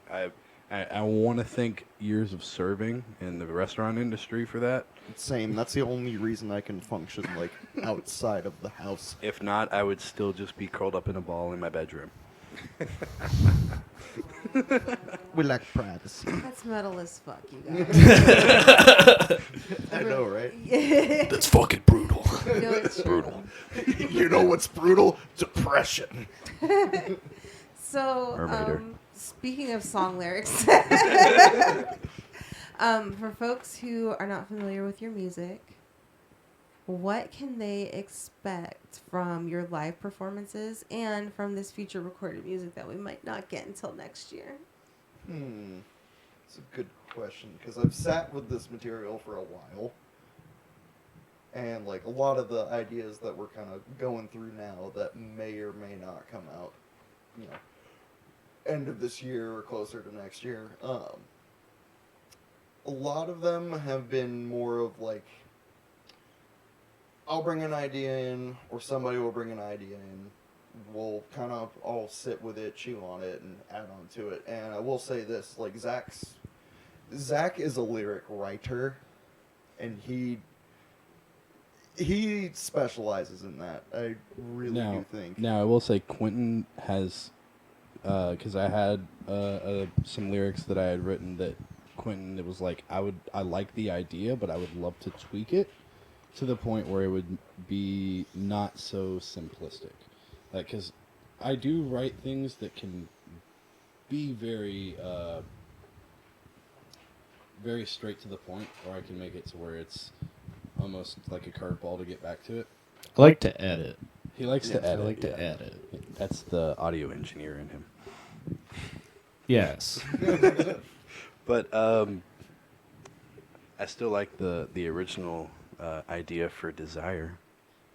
I want to thank years of serving in the restaurant industry for that. Same. That's the only reason I can function like outside of the house. If not, I would still just be curled up in a ball in my bedroom. We lack privacy. That's metal as fuck, you guys. I know, right? That's fucking brutal. You know, it's true. Brutal. You know what's brutal? Depression. So, Mermaider. speaking of song lyrics, for folks who are not familiar with your music, what can they expect from your live performances and from this future recorded music that we might not get until next year? It's a good question because I've sat with this material for a while. And like a lot of the ideas that we're kind of going through now that may or may not come out, end of this year or closer to next year. A lot of them have been more of like, I'll bring an idea in, or somebody will bring an idea in. We'll kind of all sit with it, chew on it, and add on to it. And I will say this, like Zach is a lyric writer, and he specializes in that. I really do think. Now, I will say Quentin has, because I had some lyrics that I had written that Quentin, it was like, I like the idea, but I would love to tweak it to the point where it would be not so simplistic. Like, because I do write things that can be very, very straight to the point, or I can make it to where it's almost like a curveball to get back to it. I like to edit. He likes to I edit. like to yeah. edit. That's the audio engineer in him. Yes. But I still like the original idea for Desire.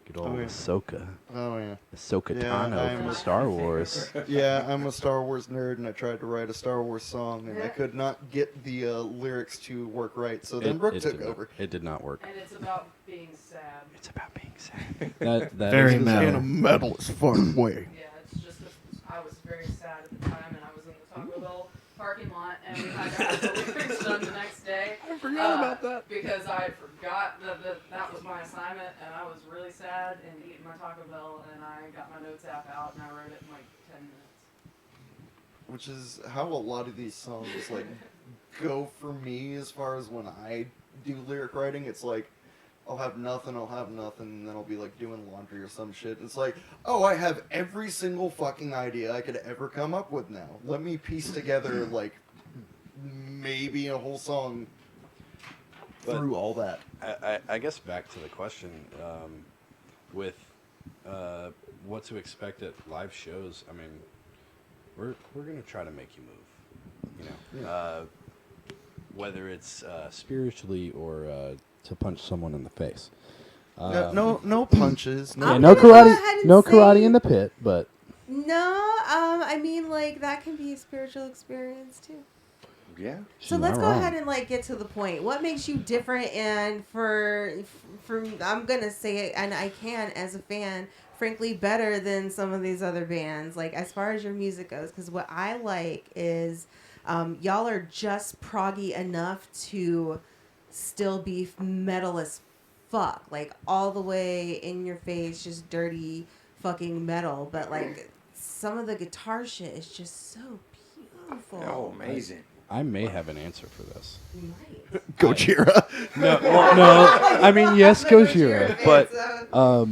Good old Oh, yeah. Ahsoka. Oh yeah. Ahsoka Yeah, Tano I'm from a- Star Wars. Yeah, I'm a Star Wars nerd, and I tried to write a Star Wars song, and I could not get the lyrics to work right. So then Brooke took did over. It did not work. And it's about being sad. It's about being sad. That Very is the metal. In a metal as fun way. Yeah, it's just I was very sad at the time, and I was in the Taco Bell parking lot, and we had to have the lyrics done the next day. I forgot about that. Because I forgot that was my assignment, and I was really sad and eating my Taco Bell, and I got my notes app out, and I wrote it in like 10 minutes. Which is how a lot of these songs like go for me as far as when I do lyric writing. It's like I'll have nothing, and then I'll be like doing laundry or some shit. It's like, oh, I have every single fucking idea I could ever come up with now. Let me piece together like maybe a whole song through all that. I guess back to the question with what to expect at live shows. I mean, we're gonna try to make you move. You know, whether it's spiritually or to punch someone in the face. No punches. Yeah, I'm no gonna go karate. ahead and No say- karate in the pit, but No, I mean, like, that can be a spiritual experience, too. Yeah. So let's go ahead and, like, get to the point. What makes you different? And for I'm going to say it, and I can, as a fan, frankly, better than some of these other bands, like, as far as your music goes. Because what I like is y'all are just proggy enough to still be metal as fuck. Like, all the way in your face, just dirty fucking metal. But, like, some of the guitar shit is just so beautiful. Oh, amazing. I may have an answer for this. You might. Gojira. No. I mean, yes, Gojira, but so.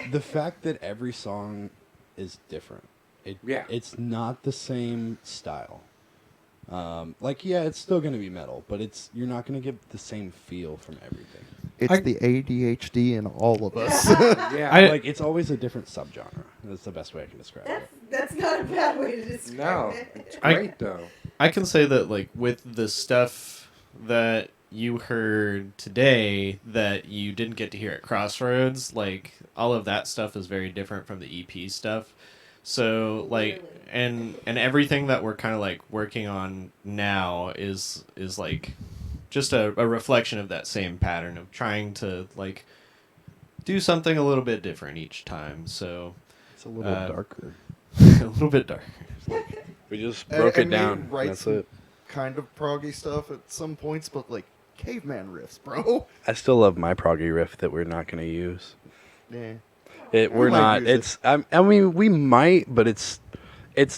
the fact that every song is different. It's not the same style. It's still going to be metal, but you're not going to get the same feel from everything. It's the ADHD in all of us. Yeah. It's always a different subgenre. That's the best way I can describe it. That's not a bad way to describe No, it. it's great though. I can say that, like, with the stuff that you heard today that you didn't get to hear at Crossroads, like, all of that stuff is very different from the EP stuff. So, like, and everything that we're kind of, like, working on now is like, just a reflection of that same pattern of trying to, like, do something a little bit different each time. So, It's a little darker. a little bit darker. We just broke it we down. write That's some it. kind of proggy stuff at some points, but like caveman riffs, bro. I still love my proggy riff that we're not going to use. Yeah. We're might not. use It's. I mean, we might, but it's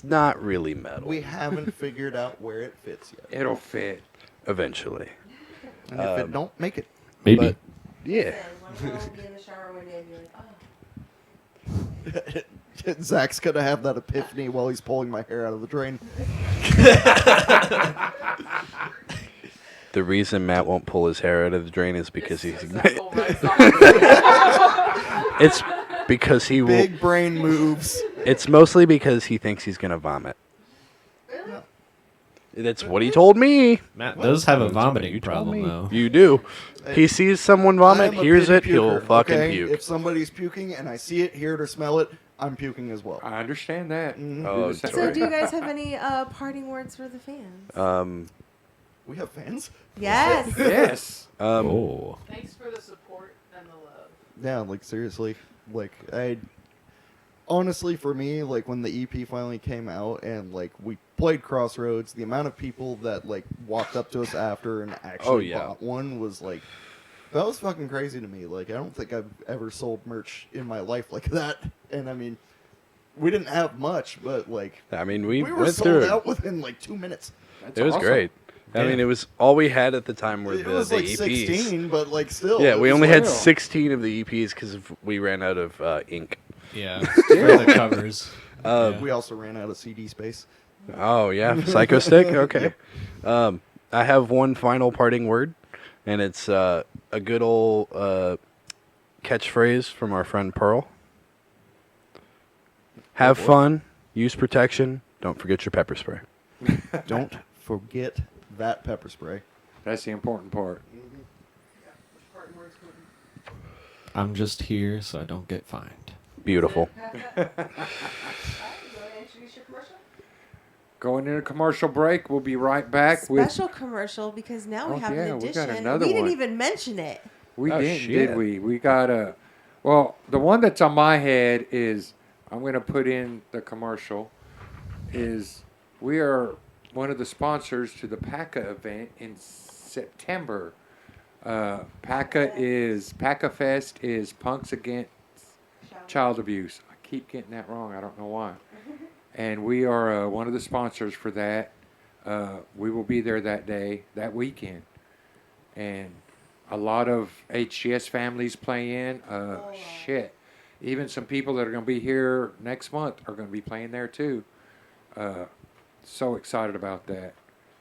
not really metal. We haven't figured out where it fits yet. It'll fit. Eventually. And if it don't, make it. Maybe. But, yeah. One will be in the shower one day and be like, oh. Zach's gonna have that epiphany while he's pulling my hair out of the drain. The reason Matt won't pull his hair out of the drain is because he's. It's because he will. Big brain moves. It's mostly because he thinks he's gonna vomit. That's what he told me. Matt does have a That's what vomiting you told problem, me. though. You do. He sees someone vomit, I'm a hears big it, he'll puker, fucking okay? puke. If somebody's puking and I see it, hear it, or smell it, I'm puking as well. I understand that. Mhm. Oh, Do the same. So do you guys have any parting words for the fans? We have fans. Yes. Yes. Oh. Thanks for the support and the love. Yeah, like seriously, like I honestly for me, like when the EP finally came out and like we played Crossroads, the amount of people that like walked up to us after and actually bought one was like that was fucking crazy to me. Like I don't think I've ever sold merch in my life like that. And I mean, we didn't have much, but like I mean, we were went sold through it. out within like 2 minutes. That's It was awesome. great. I mean, it was all we had at the time were It the was like EPs. 16, but like still. Yeah, it we was only like- had 16 of the EPs because we ran out of ink. Yeah. For the covers. Yeah. We also ran out of CD space. Oh yeah, Psycho Stick. Okay. I have one final parting word, and it's a good old catchphrase from our friend Pearl. Have fun. Use protection. Don't forget your pepper spray. Don't forget that pepper spray. That's the important part. Parting words, Quentin. I'm just here so I don't get fined. Beautiful. Going into commercial break. We'll be right back with. Special commercial because now we Oh, have yeah, an we addition. got another We didn't one. even mention it. We Oh, didn't, shit. did we? We got a. Well, the one that's on my head is I'm going to put in the commercial. Is we are one of the sponsors to the PACA event in September. PACA Fest is Punks Against Child Abuse. I keep getting that wrong. I don't know why. And we are one of the sponsors for that. We will be there that weekend. And a lot of HGS families play in. Shit. Even some people that are going to be here next month are going to be playing there too. So excited about that.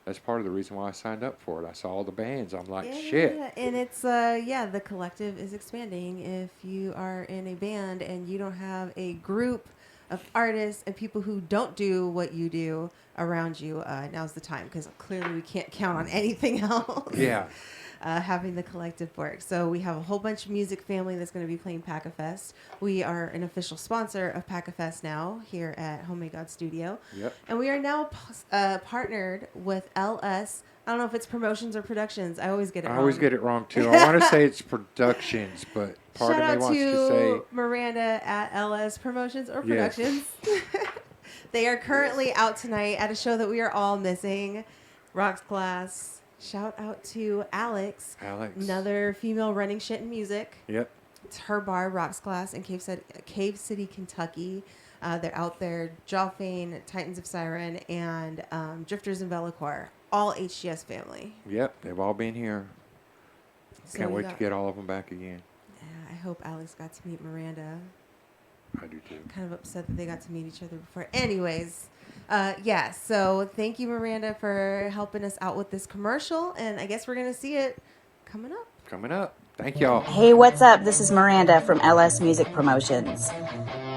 That's part of the reason why I signed up for it. I saw all the bands. I'm like, shit. Yeah, and it's the collective is expanding. If you are in a band and you don't have a group of artists and people who don't do what you do around you, now's the time, because clearly we can't count on anything else. Yeah. Having the collective work. So we have a whole bunch of music family that's going to be playing PACA Fest. We are an official sponsor of PACA Fest now here at Homemade God Studio. Yep. And we are now partnered with LS. I don't know if it's promotions or productions. I always get it wrong. I always get it wrong too. I want to say it's productions, but part Shout of me out wants to say Miranda at LS Promotions or Yes. Productions. They are currently out tonight at a show that we are all missing, Rocks Glass. Shout out to Alex, another female running shit in music. Yep. It's her bar, Rocks Glass, in Cave City, Kentucky. They're out there, Jawfane, Titans of Siren, and Drifters and Veloquar. All HGS family. Yep, they've all been here. So Can't we wait to got- get all of them back again. Yeah, I hope Alex got to meet Miranda. I do too. Kind of upset that they got to meet each other before. Anyways, so thank you, Miranda, for helping us out with this commercial. And I guess we're going to see it coming up. Coming up. Thank y'all. Hey, what's up? This is Miranda from LS Music Promotions.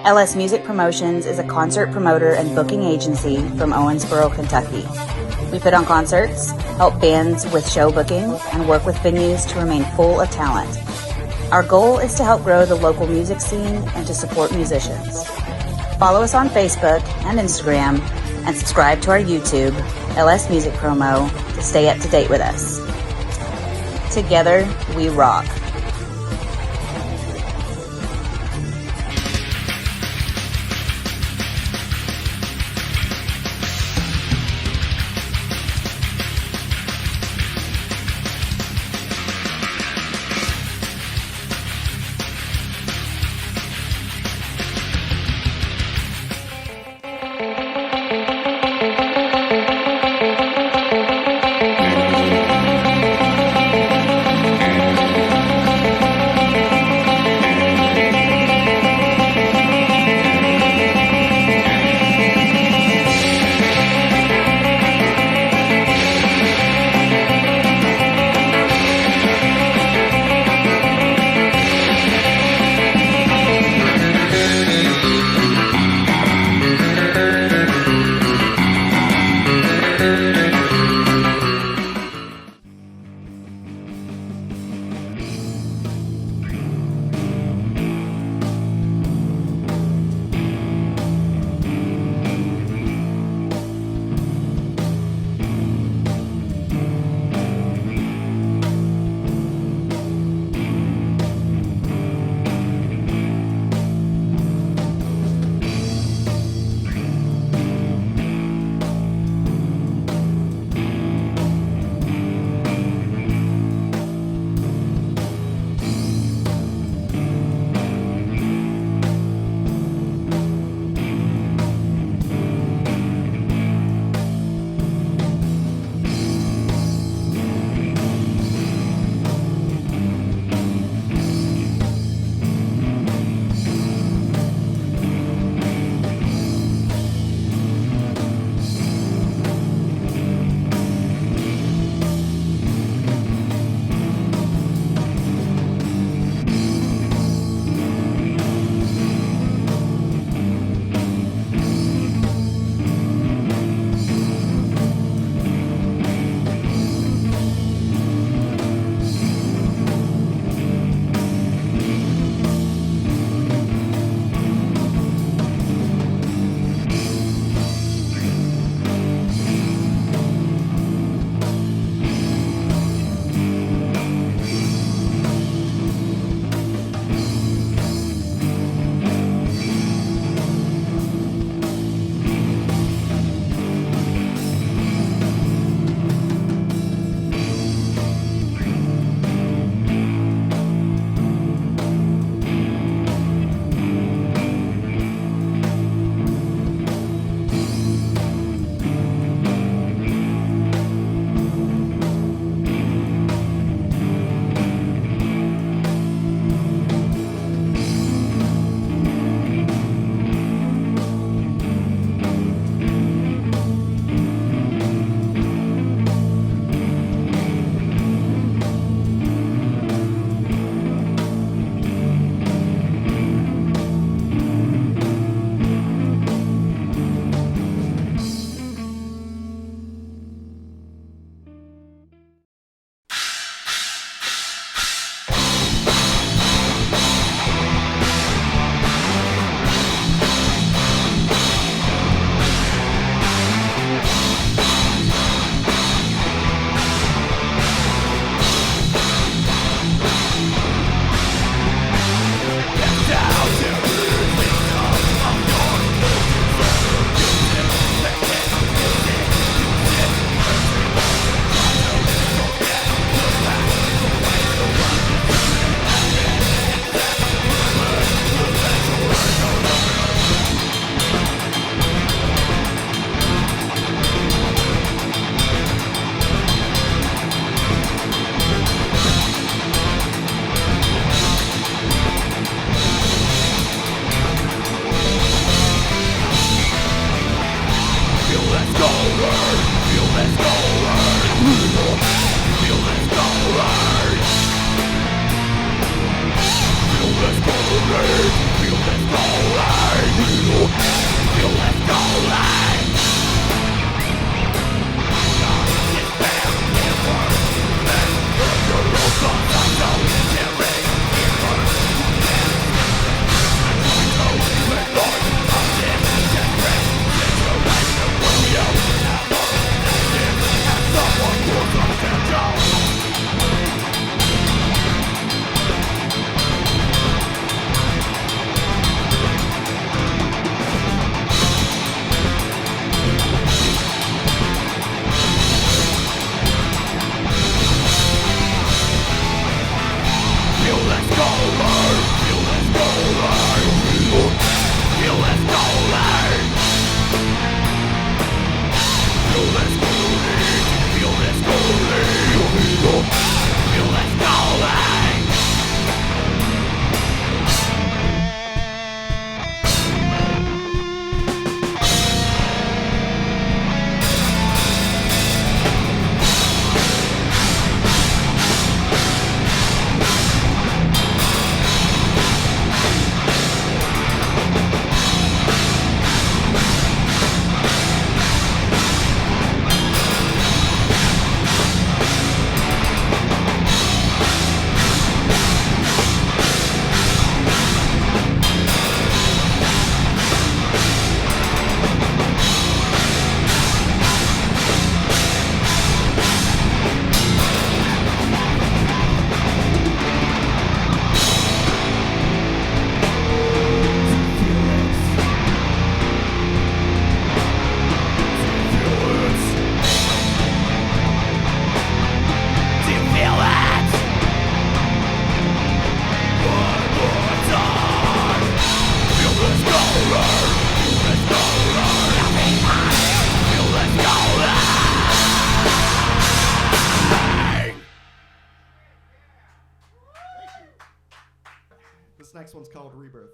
LS Music Promotions is a concert promoter and booking agency from Owensboro, Kentucky. We put on concerts, help bands with show booking, and work with venues to remain full of talent. Our goal is to help grow the local music scene and to support musicians. Follow us on Facebook and Instagram and subscribe to our YouTube, LS Music Promo, to stay up to date with us. Together, we rock. This next one's called Rebirth.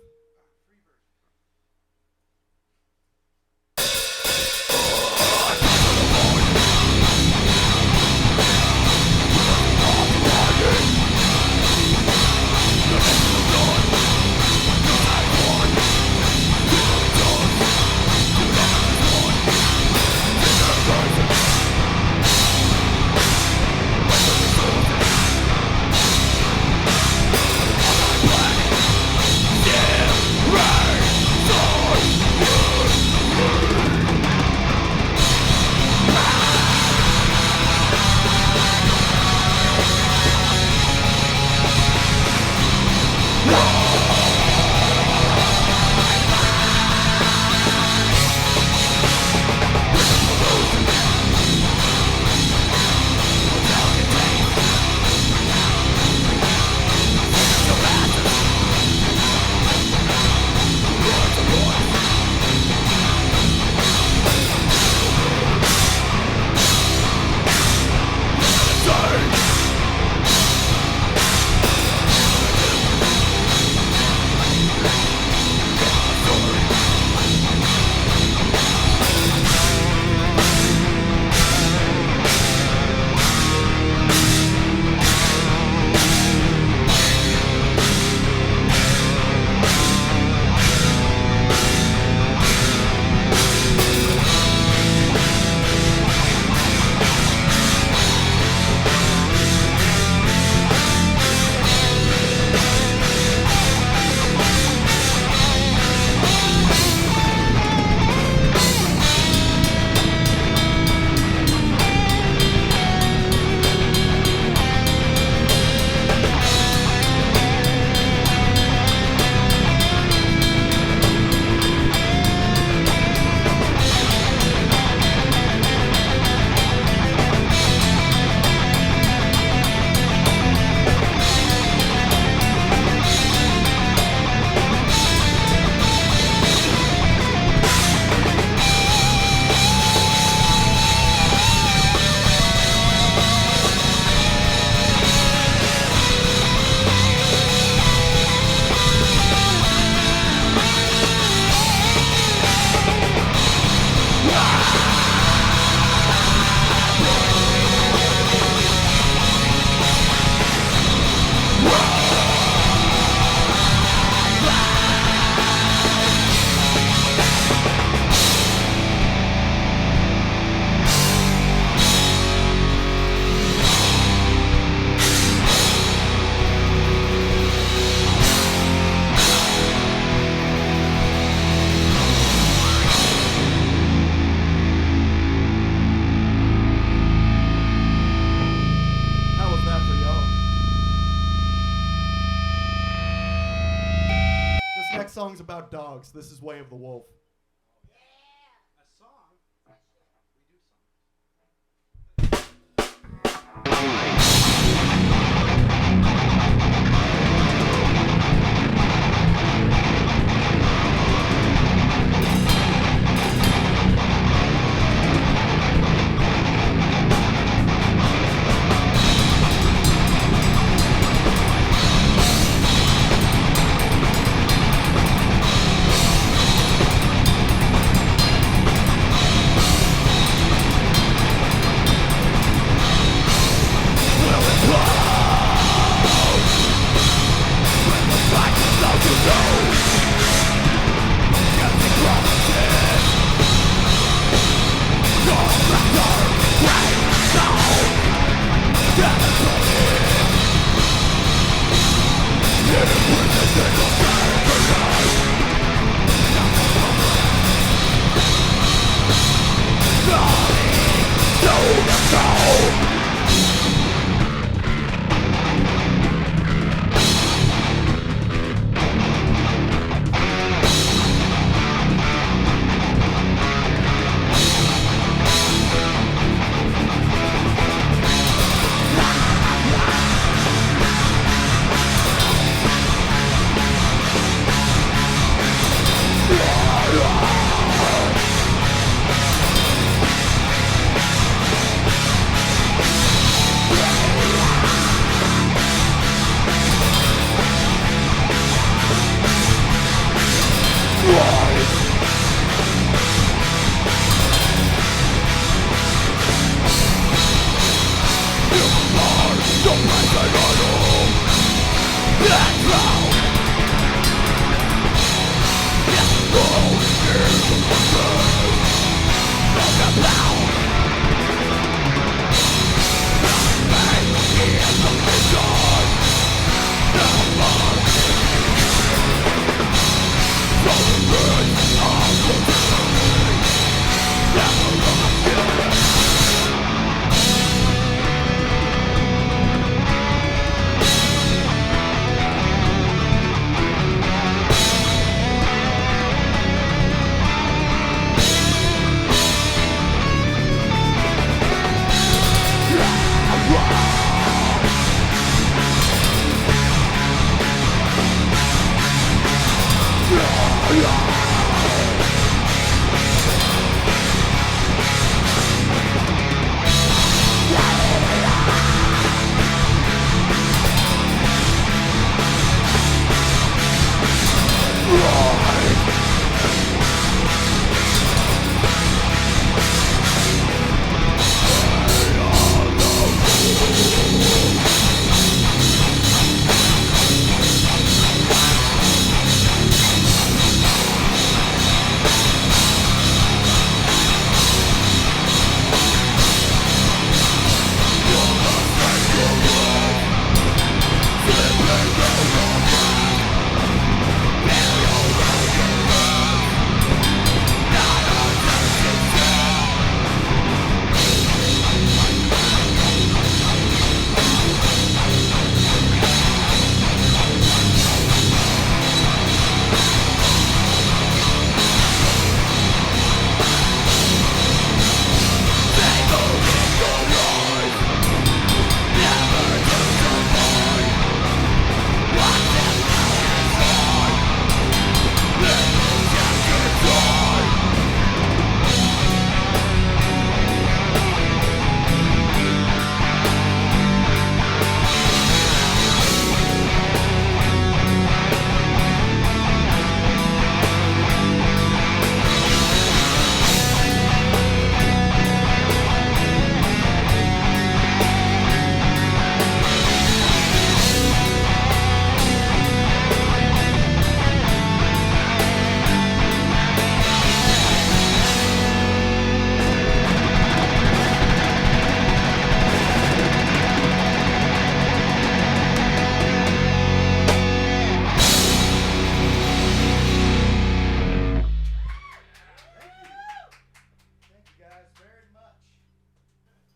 Song's about dogs. This is Way of the Wolf.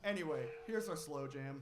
Anyway, here's our slow jam.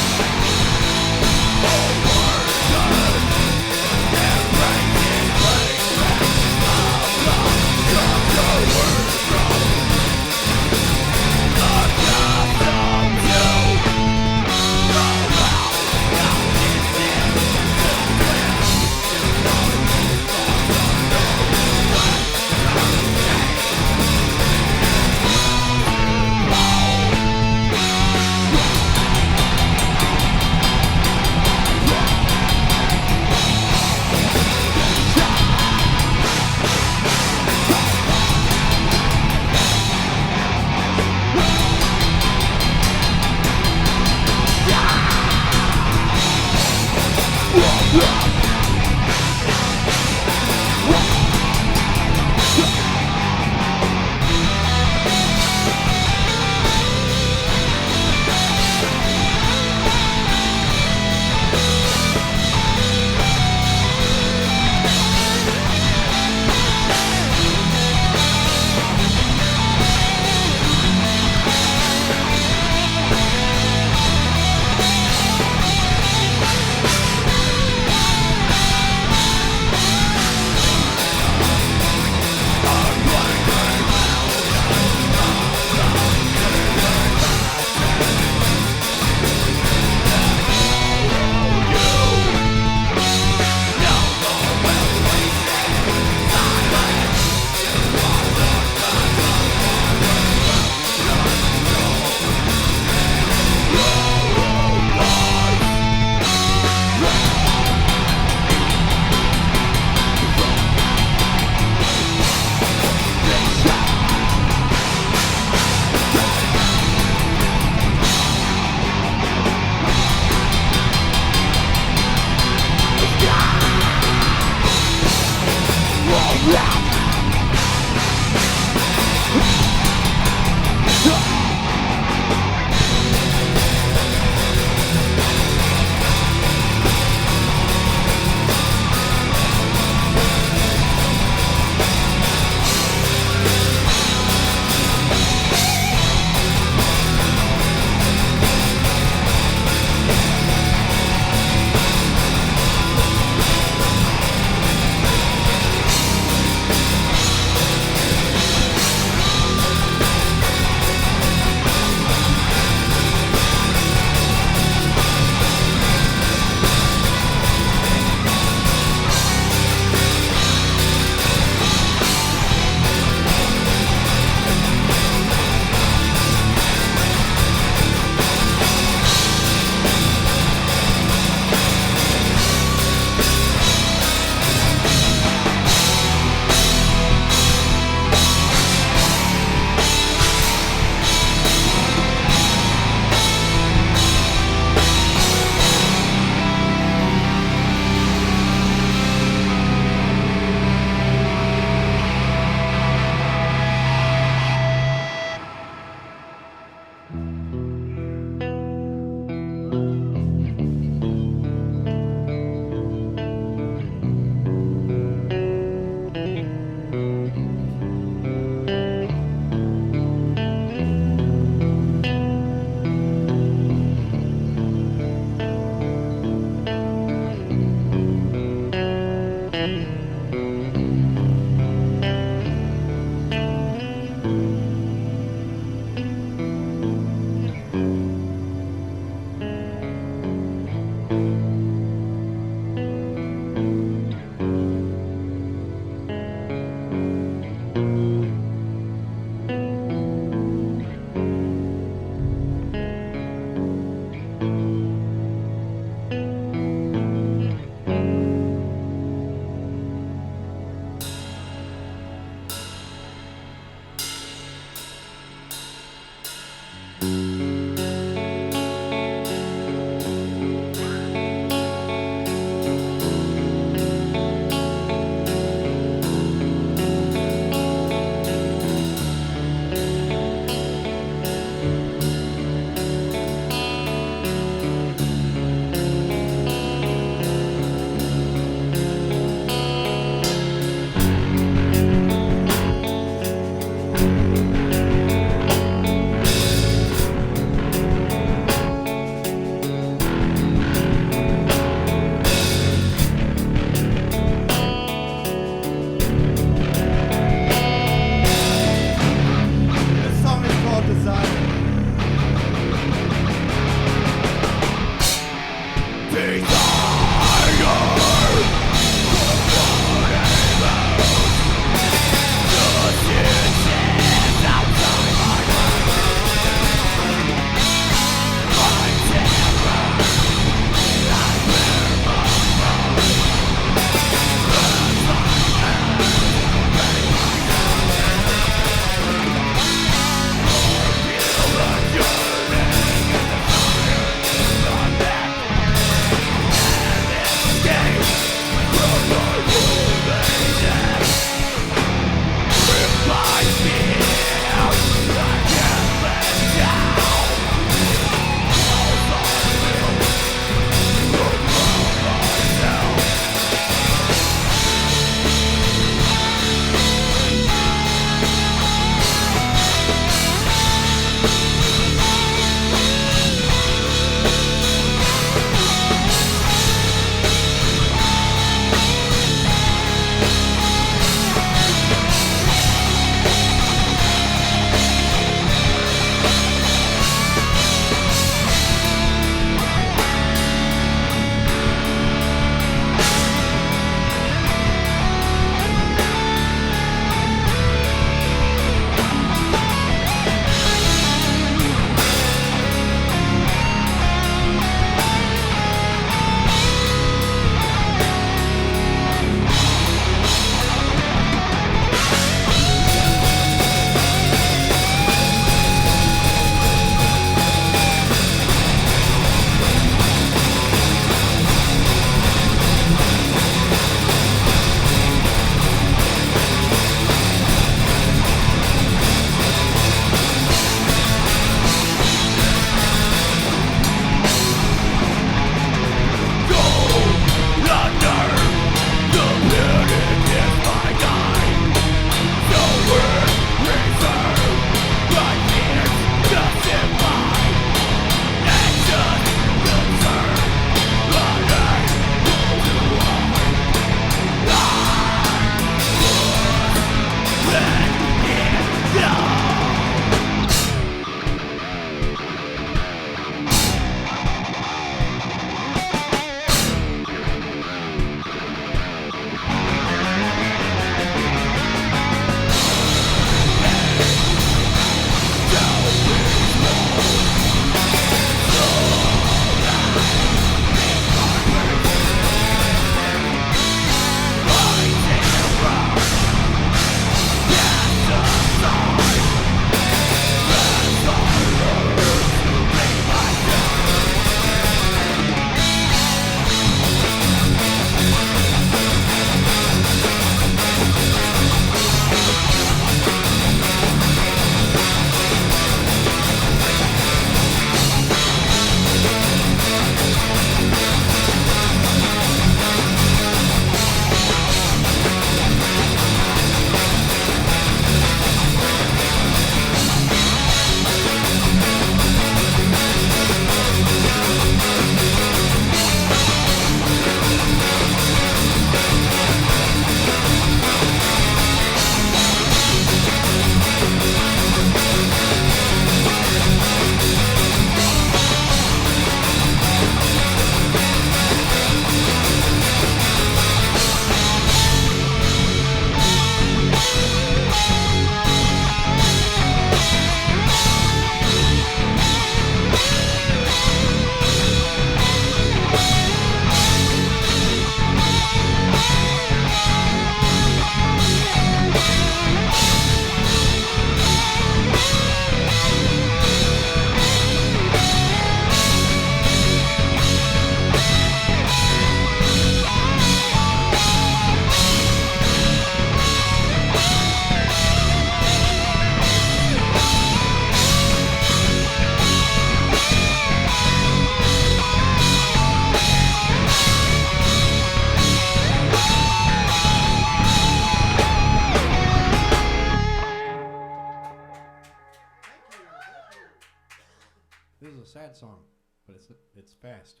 song, but it's fast.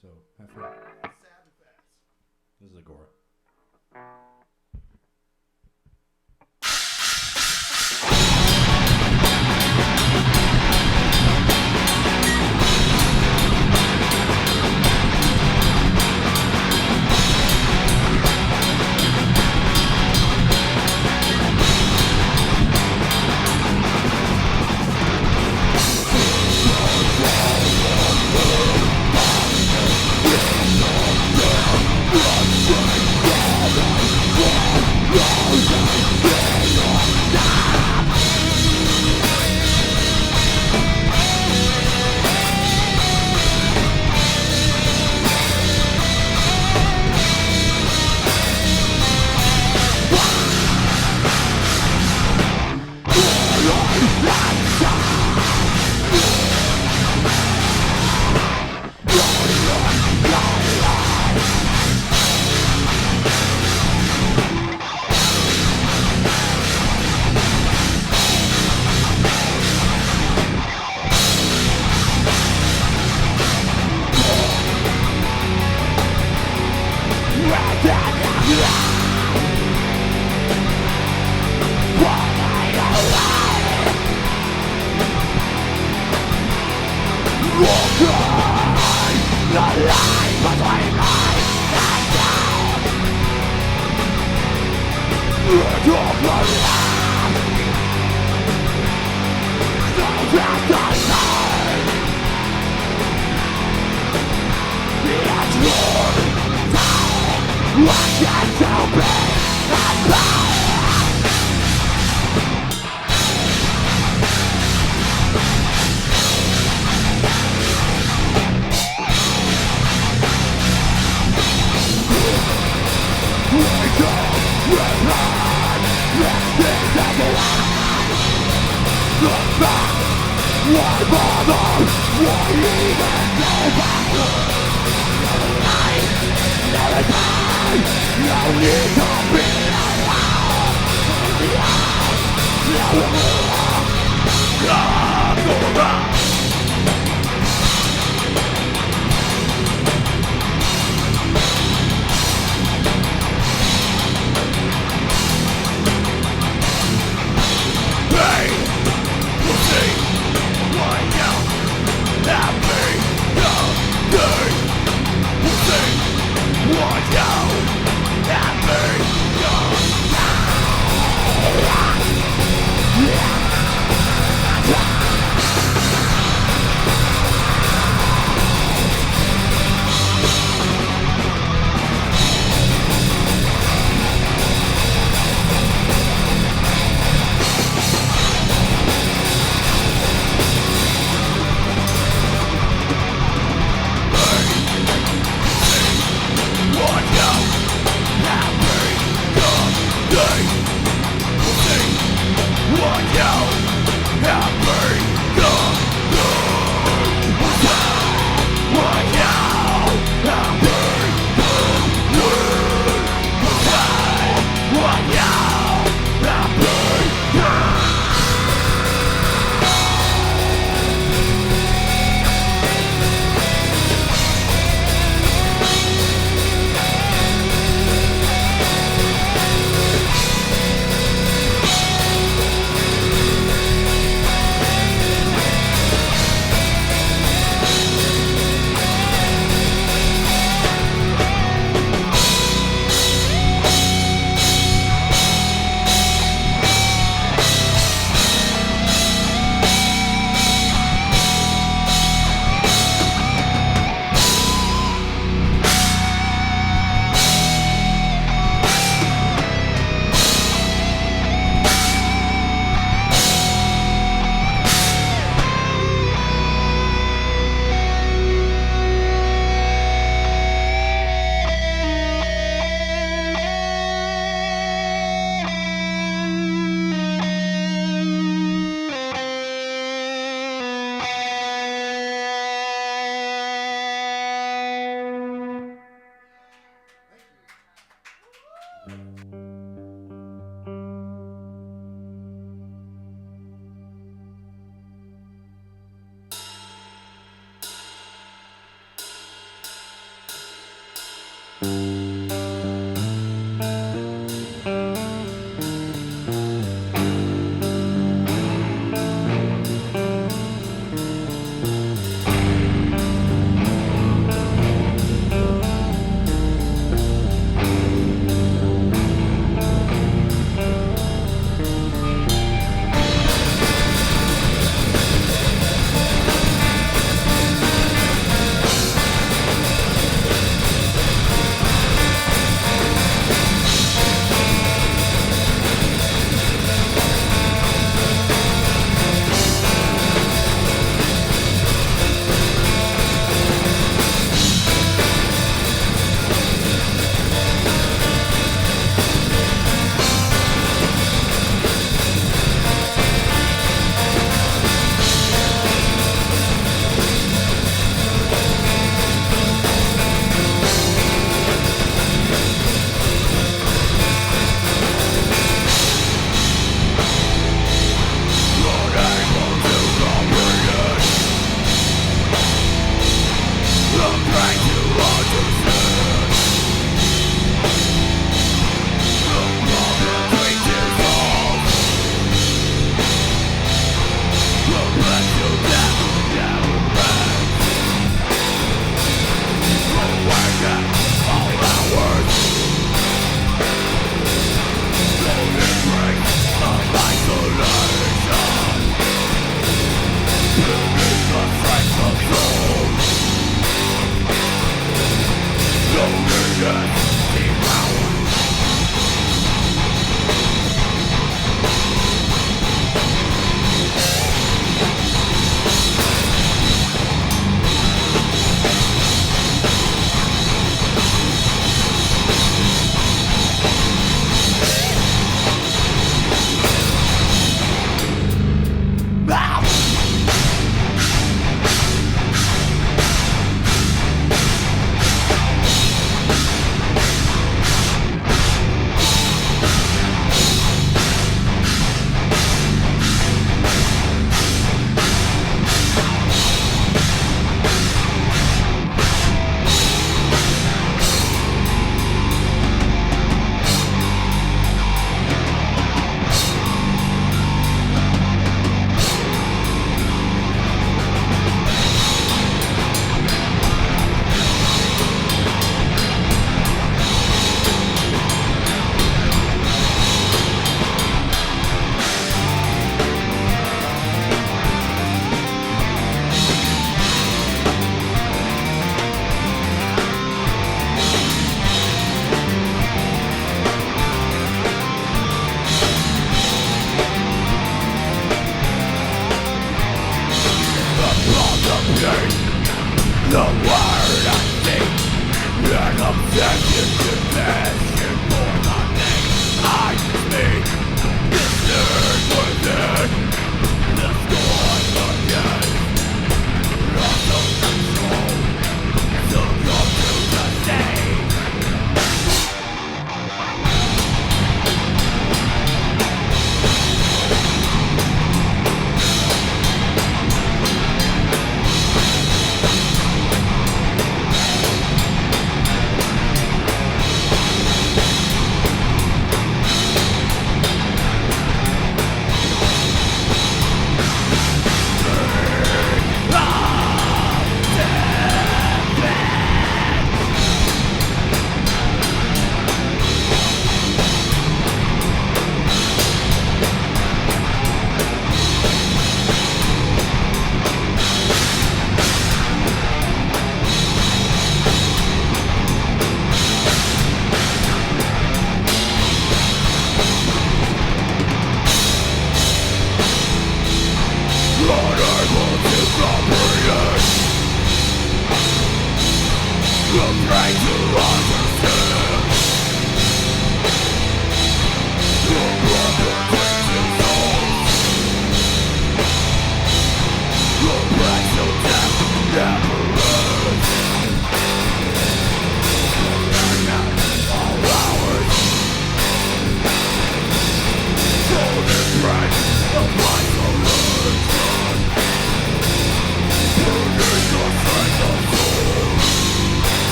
So have fun. This is Agora.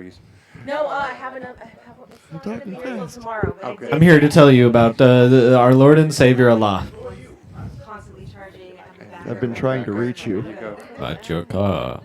batteries. No, I have enough. It's not going to be here until tomorrow. But Okay. I I'm here to tell you about our Lord and Savior Allah. constantly charging. I've been trying to reach you. Here you go. At your car.